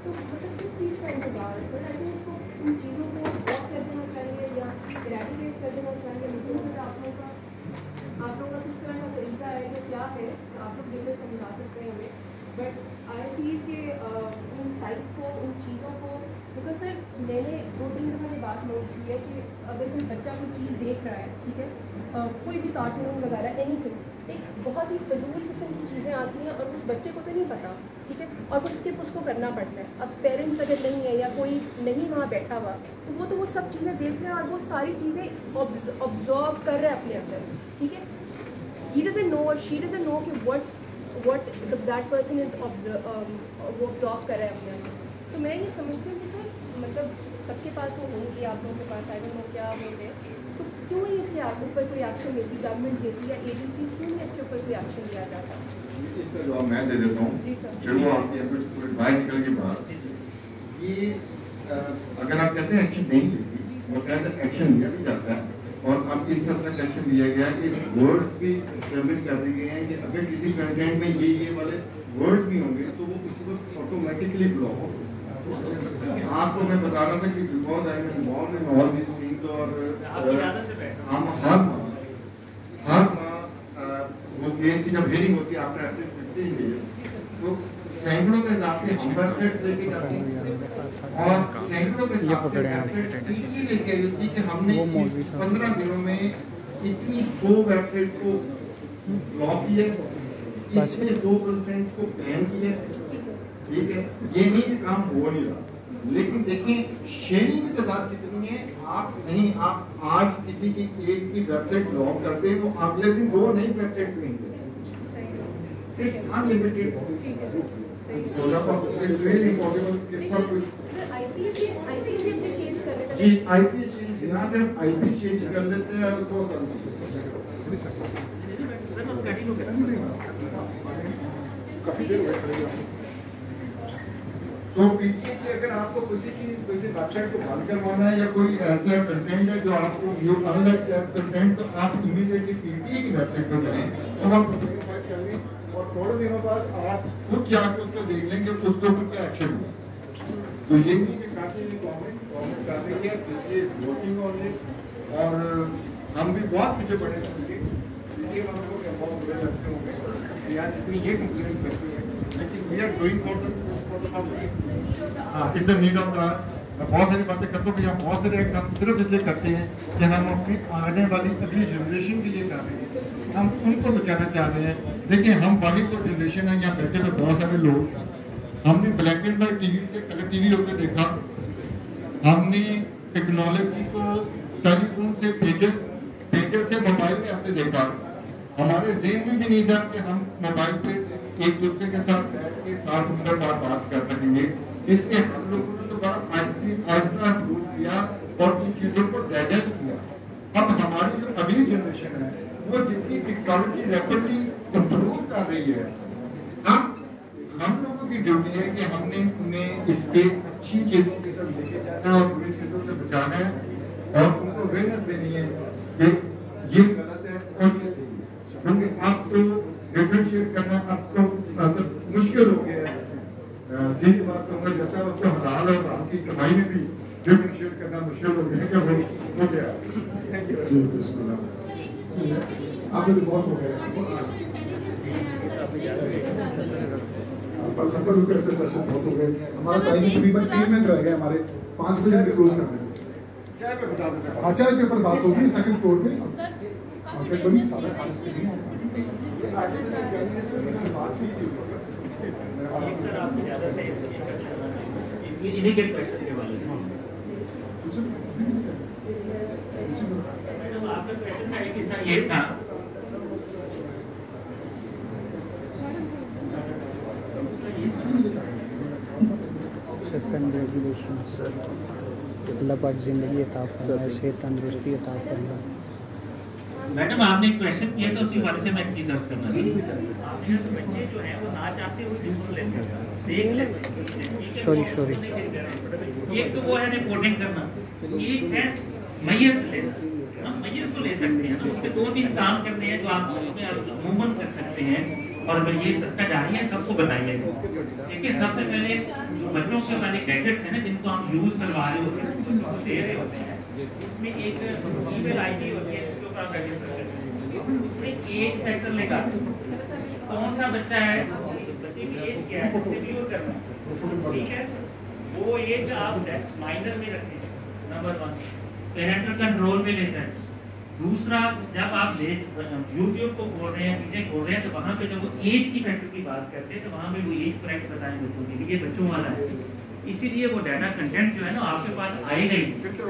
Speaker 18: तो मतलब किस चीज़ का इंतजार है सर? आई थिंक उसको उन चीज़ों को ब्लॉक कर देना चाहिए या इरेडिकेट कर देना चाहिए। मुझे नहीं पता आप लोगों का किस तरह का तरीका है या क्या है, आप लोग बेहतर समझा सकते हैं हमें। बट आई फील कि उन साइट्स को, उन चीज़ों को, बिकॉज सर मैंने 2-3 दफ़ा ये बात नोट की है कि अगर कोई बच्चा कोई चीज़ देख रहा है, ठीक है, कोई भी कार्टून वगैरह एनीथिंग, एक बहुत ही फजूल किस्म की चीज़ें आती हैं और उस बच्चे को तो नहीं पता, ठीक है, और वो स्किप उसको करना पड़ता है। अब पेरेंट्स अगर नहीं है या कोई नहीं वहाँ बैठा हुआ तो वो सब चीज़ें देख रहे हैं और वो सारी चीज़ें ऑब्जर्व कर रहे हैं अपने अंदर, ठीक है। He doesn't know or she doesn't know कि what that person is वो ऑब्जर्व कर रहा है अपने अंदर। तो मैं ये समझती हूँ कि सर मतलब सबके पास वो होंगी, आप लोगों के पास आई डोंट नो क्या होंगे, तो क्यों नहीं इसके ऊपर कोई एक्शन लेती गवर्नमेंट लेती या एजेंसीज, क्यों नहीं इसके ऊपर कोई एक्शन लिया जाता?
Speaker 7: इसका जवाब मैं दे देता हूँ।
Speaker 18: जी सर।
Speaker 7: फिर वो आपकी बाहर निकल के बाद ये अगर आप कहते हैं एक्शन नहीं लेती, वो कहते हैं एक्शन लिया भी जाता है, और अब इस हद तक एक्शन लिया गया है कि वर्ड्स भी डिटरमिन कर दिए गए हैं कि अगर किसी कंटेंट में ये वाले वर्ड्स भी होंगे तो वो उसी वक्त ऑटोमेटिकली ब्लॉक होगा। आपको मैं बता रहा था कि because I am involve in all these things, और हम हर वो केस की जब हियरिंग होती है आफ्टर 15 डेज, तो सैकड़ों के हिसाब से हम वेबसाइट लेके जाते हैं और सैकड़ों के हिसाब से वेबसाइट इसलिए लेके आई होती है कि हमने इस 15 दिनों में इतनी 100 वेबसाइट को ब्लॉक किया, इसने 100% को बैन किया, ठीक है, ये नहीं काम हो नहीं रहा। लेकिन देखें शेयरिंग की तादाद कितनी है। आप आज किसी की एक की वेबसाइट लॉग करते हैं, वो अगले दिन 2 नई वेबसाइट मिलेंगे। इट्स अनलिमिटेड, जी आईपी ना सिर्फ आईपी चेंज कर लेते हैं तो
Speaker 6: काफी देर वेट करेगा।
Speaker 7: सो पीटीए की अगर आपको किसी वेबसाइट को बंद करवाना है या कोई ऐसा कंटेंट है जो आपको व्यू अनलाइक कंटेंट, तो आप इमीडिएटली पीटीए की वेबसाइट पर जाएं और आप वेरीफाई कर लें और थोड़े दिनों बाद आप खुद जाकर उसको देख लेंगे उसके ऊपर क्या एक्शन हुआ। तो ये नहीं कि काफी गवर्नमेंट कर रही है, पीटीए वर्किंग ऑन इट और हम भी बहुत पीछे पड़े हैं। पीटीए वालों को बहुत बुरे लगते होंगे यार इतनी ये कंप्लेंट करती है, लेकिन we are doing for the in the need of the. बहुत सारी बातें करते हैं, हम बहुत सारे एक्ट हम सिर्फ इसलिए करते हैं कि हम अपनी आने वाली अगली जनरेशन के लिए कर रहे हैं, हम उनको बचाना चाह रहे हैं। देखिए हम बाकी को जनरेशन है, यहाँ बैठे हुए बहुत सारे लोग, हमने ब्लैक एंड व्हाइट टीवी से कलर टीवी होकर देखा, हमने टेक्नोलॉजी को टेलीफोन से पेजर से मोबाइल में आते देखा। हमारे ज़हन में भी नहीं था कि हम मोबाइल पे एक दूसरे के साथ बैठ के 7 मिनट बाद बात कर सकेंगे। इसलिए हम लोगों ने तो बड़ा आहिस्ता अप्रूव किया और इन चीज़ों को डाइजेस्ट किया। अब हमारी जो अगली जनरेशन है वो जितनी टेक्नोलॉजी रैपिडली इम्प्रूव कर रही है, हम लोगों की ड्यूटी है कि हमने उन्हें इसके अच्छी चीज़ों की तरफ लेके जाना है और बुरी चीज़ों से बचाना है और उनको अवेयरनेस देनी है कि ये गलत है और ये सही है। क्योंकि आप तो डिफरेंशिएट करना अब तो मुश्किल हो गया है। सीधी बात कहूँगा, जैसा अब तो हलाल और हराम की कमाई में भी डिफरेंशिएट करना मुश्किल हो गया है, हो गया। Thank you.
Speaker 14: आपने तो बहुत हो गया सफर रुके से दर्शन बहुत हो गए। हमारा टाइम तकरीबन 3 मिनट रह गए, हमारे 5 बजे क्लोज करना है। चाय पे बता देना, हाँ चाय के ऊपर बात होगी 2nd फ्लोर पे। मार्केट बनी सारे खाने के लिए
Speaker 1: सर आपको ज़्यादा सही इन्हीं के क्वेश्चन के वाले से मैडम आपका क्वेश्चन है कि सर ये था
Speaker 19: सर कंग्रेचुलेशन सर, अल्लाह पाक ज़िंदगी अता फरमाए, सेहत तंदुरुस्ती अता फरमाए।
Speaker 1: मैडम आपने एक क्वेश्चन किया तो उसी वाले से मैं एक चीज़ अर्ज करना चाहूँगा। आपने तो बच्चे जो है वो ना चाहते हुए भी सुन लेते हैं, देख लेते हैं।
Speaker 19: सॉरी
Speaker 1: एक तो वो है रिपोर्टिंग करना, एक है मैयत लेना। हम मैयत तो ले सकते हैं, तो उसके 2-3 काम करने हैं जो आप अमूमन कर सकते हैं और ये सबका जारी है, सबको बताइएगा। देखिए सबसे पहले बच्चों के वाले गैजेट्स हैं ना जिनको हम यूज़ करवा रहे होते हैं, दे रहे होते हैं, उसमें एक ईमेल आईडी होती है जिसके ऊपर आप रजिस्टर करते हैं। उसमें एज फैक्टर लेगा, कौन सा बच्चा है, बच्चे की एज क्या है, उससे व्यू करना है, ठीक है। वो एज आप माइनर में रखें, नंबर 1 पेरेंटल कंट्रोल में लेते हैं। दूसरा, जब आप यूट्यूब को खोल रहे हैं, चीज़ें खोल रहे हैं, तो वहाँ पे जब वो एज की फैक्टर की बात करते हैं तो वहाँ पे वो एज करेक्ट बताएं बच्चों के लिए, बच्चों वाला है। इसीलिए वो डाटा कंटेंट जो है ना आपके पास आएगा ही, फिल्टर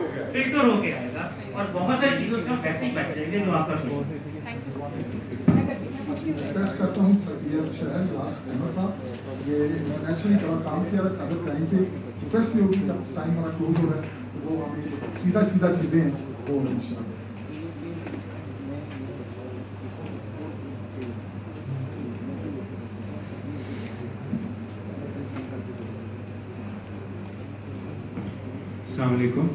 Speaker 1: हो गया आएगा और बहुत सारी चीज़ों से हम वैसे ही बच जाएंगे जो आपका
Speaker 14: रिक्वेस्ट करता हूँ ये शहर अहमद साहब, ये इंटरनेशनली बड़ा काम किया है साइबर क्राइम पे। रिक्वेस्ट ये होगी जब टाइम हमारा क्लोज हो रहा है तो वो हमें सीधा चीज़ें हैं वो इंशाल्लाह।
Speaker 20: अस्सलाम वालेकुम।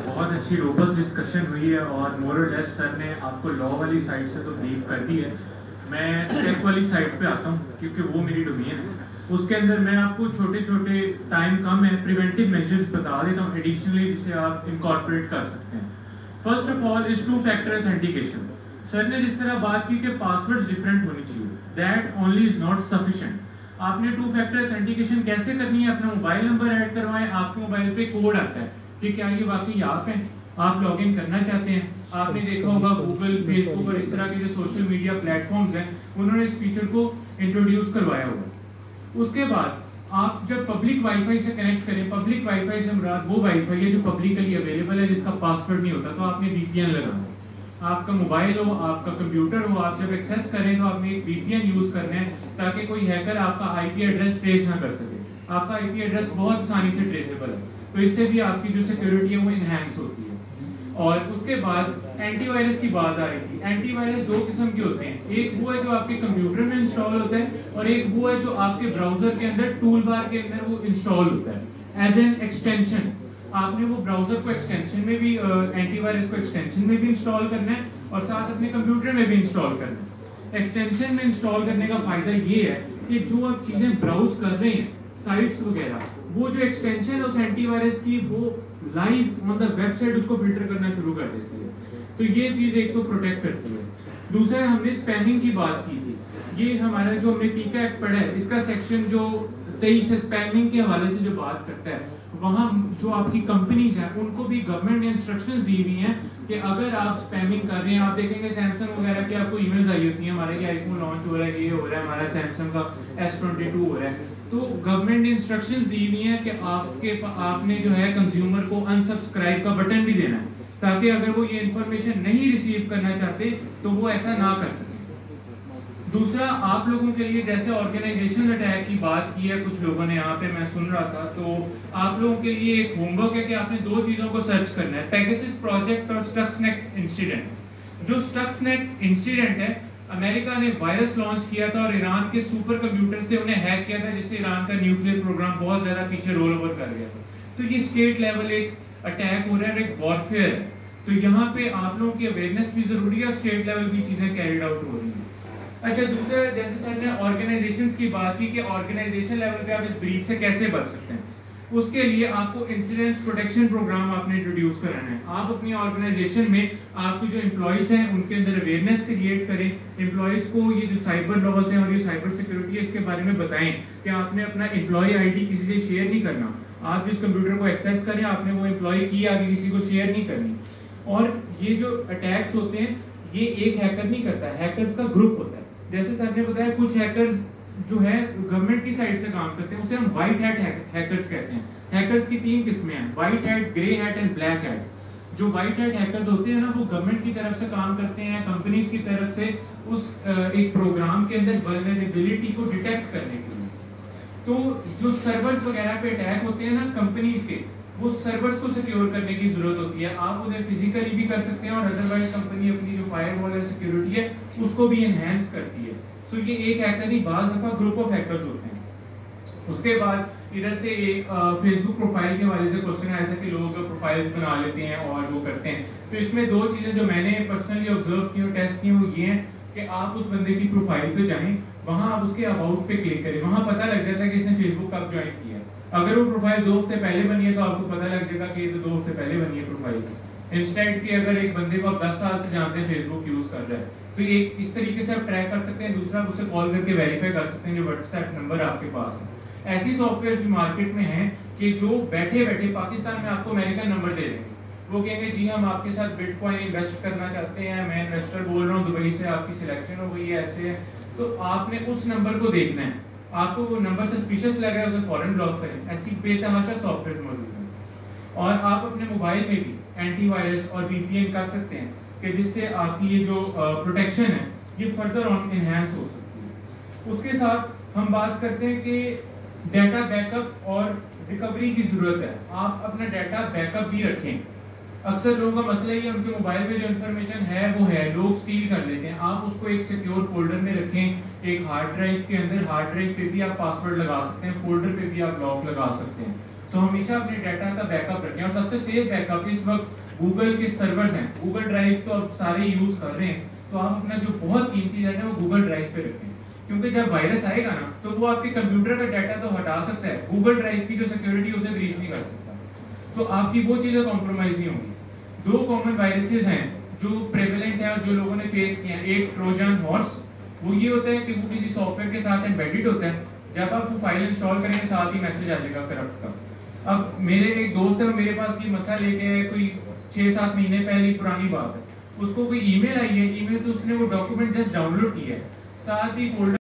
Speaker 20: बहुत अच्छी रोबस्ट डिस्कशन हुई है और मोरलेस सर ने आपको लॉ वाली साइड से तो ब्रीफ कर दी है। मैं टेक वाली साइड पे आता हूँ क्योंकि वो मेरी डोमेन है। उसके अंदर मैं आपको छोटे छोटे टाइम कम है प्रिवेंटिव मेजर्स बता देता हूँ एडिशनली जिसे आप इनकॉर्पोरेट कर सकते हैं। First of all is 2 factor authentication. Sir ने जिस तरह बात की कि पासवर्ड्स डिफरेंट होनी चाहिए, that only is not sufficient. आपने 2 फैक्टर ऑथेंटिकेशन कैसे करनी है, अपना मोबाइल नंबर ऐड करवाएं, आपके मोबाइल पे कोड आता है कि क्या ये वाकई आप हैं, आप लॉगिन करना चाहते हैं, आपने देखा होगा गूगल, फेसबुक और इस तरह के जो सोशल मीडिया प्लेटफॉर्म्स हैं उन्होंने इस फीचर को इंट्रोड्यूस करवाया हुआ। उसके बाद आप जब पब्लिक वाईफाई से कनेक्ट करें, पब्लिक वाईफाई से मुराद वो वाईफाई है जो पब्लिकली अवेलेबल है, जिसका पासवर्ड नहीं होता, तो आपने VPN लगाना है। आपका मोबाइल हो, आपका कंप्यूटर हो, आप जब एक्सेस करें तो आपने एक VPN यूज करना है ताकि कोई हैकर आपका IP एड्रेस ट्रेस ना कर सके। आपका IP एड्रेस बहुत आसानी से ट्रेसेबल है, तो इससे भी आपकी जो सिक्योरिटी है वो इनहैंस होती है। और उसके बाद एंटीवायरस की बात आ रही थी। एंटीवायरस दो किस्म के होते हैं, एक वो है जो आपके कंप्यूटर में इंस्टॉल होता है और एक वो है जो आपके ब्राउजर के अंदर टूल बार के अंदर वो इंस्टॉल होता है एज एन एक्सटेंशन। आपने वो ब्राउजर को एक्सटेंशन में भी एंटीवायरस को एक्सटेंशन में भी इंस्टॉल करना है और साथ अपने कंप्यूटर में भी इंस्टॉल करना है। एक्सटेंशन में इंस्टॉल करने का फायदा ये है कि जो आप चीजें ब्राउज कर रहे हैं, साइट्स वगैरह, वो जो एक्सटेंशन है उस एंटीवायरस की वो लाइव ऑन द वेबसाइट उसको फिल्टर करना शुरू कर देती है। तो ये चीज एक तो प्रोटेक्ट करती है। दूसरा, हमने स्पैमिंग की बात की थी। ये हमारा जो हमने टीका एक्ट पढ़ा है, इसका सेक्शन जो 23 है स्पैमिंग के हवाले से जो बात करता है, वहाँ जो आपकी कंपनीज हैं उनको भी गवर्नमेंट ने इंस्ट्रक्शंस दी हुई हैं कि अगर आप स्पैमिंग कर रहे हैं, आप देखेंगे सैमसंग वगैरह की आपको ईमेल्स आई होती हैं, हमारे आईफोन लॉन्च हो रहा है, ये हो रहा है, हमारा सैमसंग का S22 हो रहा है, तो गवर्नमेंट ने इंस्ट्रक्शंस दी हुई हैं कि आपने जो है कंज्यूमर को अनसब्सक्राइब का बटन भी देना है ताकि अगर वो ये इंफॉर्मेशन नहीं रिसीव करना चाहते तो वो ऐसा ना कर सके। दूसरा, आप लोगों के लिए जैसे ऑर्गेनाइजेशन अटैक की बात की है कुछ लोगों ने, यहाँ पे मैं सुन रहा था, तो आप लोगों के लिए एक होमवर्क है कि आपने दो चीजों को सर्च करना है, पेगासस प्रोजेक्ट और स्टक्सनेट इंसिडेंट। जो स्टक्सनेट इंसिडेंट है, अमेरिका ने वायरस लॉन्च किया था और ईरान के सुपर कंप्यूटर्स थे उन्हें हैक किया था, जिससे ईरान का न्यूक्लियर प्रोग्राम बहुत ज्यादा पीछे रोल ओवर कर गया था। तो ये स्टेट लेवल एक अटैक हो रहा है, एक वॉरफेयर है। तो यहाँ पे आप लोगों की अवेयरनेस भी जरूरी है और स्टेट लेवल की चीजें कैरिड आउट हो रही हैं। अच्छा, दूसरा, जैसे सर ने ऑर्गेनाइजेशंस की बात की कि ऑर्गेनाइजेशन लेवल पे आप इस ब्रीच से कैसे बच सकते हैं, उसके लिए आपको इंसिडेंट प्रोटेक्शन प्रोग्राम आपने इंट्रोड्यूस कराना है। आप अपनी ऑर्गेनाइजेशन में आपके जो एम्प्लॉइज हैं उनके अंदर अवेयरनेस क्रिएट करें, एम्प्लॉइज को ये जो साइबर लॉस हैं और ये साइबर सिक्योरिटी है इसके बारे में बताएं कि आपने अपना एम्प्लॉय ID किसी से शेयर नहीं करना। आप जिस कंप्यूटर को एक्सेस करें आपने वो एम्प्लॉय की आगे किसी को शेयर नहीं करनी। और ये जो अटैक्स होते हैं ये एक हैकर नहीं करता, हैकर्स का ग्रुप होता है। जैसे सर ने बताया, कुछ हैकर्स जो है गवर्नमेंट की साइड से काम करते हैं, उसे हम व्हाइट हैट हैकर्स कहते हैं। हैकर्स की 3 किस्में हैं, white hat, grey hat and black hat. जो व्हाइट हैट हैकर्स होते हैं ना, वो गवर्नमेंट की तरफ से काम करते हैं, कंपनीज की तरफ से उस एक प्रोग्राम के अंदर वल्नरेबिलिटी को डिटेक्ट करने के लिए। तो जो सर्वर्स वगैरह पे अटैक होते हैं ना कंपनीज के, वो सर्वर्स को सिक्योर करने की जरूरत होती है। आप उन्हें फिजिकली भी कर सकते हैं और अदरवाइज कंपनी अपनी जो फायरवॉल है, सिक्योरिटी है, उसको भी एनहांस करती है। सो ये एक हैकर नहीं, बाज दफा ग्रुप ऑफ हैकर्स होते हैं। उसके बाद इधर से एक फेसबुक प्रोफाइल के हवाले से क्वेश्चन आया था कि लोग प्रोफाइल्स बना लेते हैं और वो करते हैं। तो इसमें 2 चीजें जो मैंने पर्सनली ऑब्जर्व की और टेस्ट की वो ये हैं कि आप उस बंदे की प्रोफाइल पे जाएं, वहां आप उसके अबाउट पे क्लिक करें, वहां पता लग जाता है कि इसने फेसबुक कब ज्वाइन किया है। अगर वो प्रोफाइल 2 हफ्ते पहले बनी है तो आपको पता लग जाएगा कि ये तो 2 हफ्ते पहले बनी है प्रोफाइल। इंस्टेंट की अगर एक बंदे को आप 10 साल से जानते हैं फेसबुक यूज कर रहा है, तो एक इस तरीके से आप ट्रैक कर सकते हैं। दूसरा, उसे कॉल करके वेरीफाई कर सकते हैं जो व्हाट्सएप नंबर आपके पास है। ऐसी सॉफ्टवेयर भी मार्केट में हैं कि जो बैठे बैठे पाकिस्तान में आपको अमेरिकन नंबर दे देंगे। वो कहेंगे जी हम आपके साथ बिटकॉइन इन्वेस्ट करना चाहते हैं, मैं इन्वेस्टर बोल रहा हूँ, दुबई से आपकी सिलेक्शन हो गई है, ऐसे है। तो आपने उस नंबर को देखना है, आपको वो नंबर सस्पिशियस लग रहा है उसे फौरन ब्लॉक करें। ऐसी बेतहाशा सॉफ्टवेयर मौजूद हैं। और आप अपने मोबाइल में भी एंटीवायरस और VPN कर सकते हैं कि जिससे आपकी ये जो प्रोटेक्शन है ये फर्दर ऑन एनहांस हो सकती है। उसके साथ हम बात करते हैं कि डाटा बैकअप और रिकवरी की जरूरत है। आप अपना डाटा बैकअप भी रखें। अक्सर लोगों का मसला ये उनके मोबाइल में जो इन्फॉर्मेशन है वो है, लोग स्टील कर लेते हैं। आप उसको एक सिक्योर फोल्डर में रखें, एक हार्ड ड्राइव के अंदर। हार्ड ड्राइव पे भी आप पासवर्ड लगा सकते हैं, फोल्डर पे भी आप लॉक लगा सकते हैं। सो हमेशा अपने डाटा का बैकअप रखें। और सबसे सेफ बैकअप इस वक्त गूगल के सर्वर्स हैं। गूगल ड्राइव तो अब सारे यूज कर रहे हैं, तो आप अपना जो बहुत कीमती डाटा है वो गूगल ड्राइव पे रखें, क्योंकि जब वायरस आएगा ना तो वो आपके कंप्यूटर का डाटा तो हटा सकता है, गूगल ड्राइव की जो सिक्योरिटी उसे ब्रीच नहीं कर सकता। तो आपकी वो चीजें कॉम्प्रोमाइज नहीं होंगी। 2 कॉमन वायरसेस हैं जो प्रेवलेंट हैं और जो लोगों ने फेस किए हैं। एक ट्रोजन हॉर्स, वो ये होता है कि वो किसी सॉफ्टवेयर के साथ एम्बेडेड होता है। जब आप वो फाइल इंस्टॉल करेंगे साथ ही मैसेज आ जाएगा करप्ट का। अब मेरे एक दोस्त है, मेरे पास ये मसला लेके कोई 6-7 महीने पहले पुरानी बात है, उसको कोई ईमेल आई है, ईमेल से उसने वो डॉक्यूमेंट जस्ट डाउनलोड किया है, साथ ही फोल्डर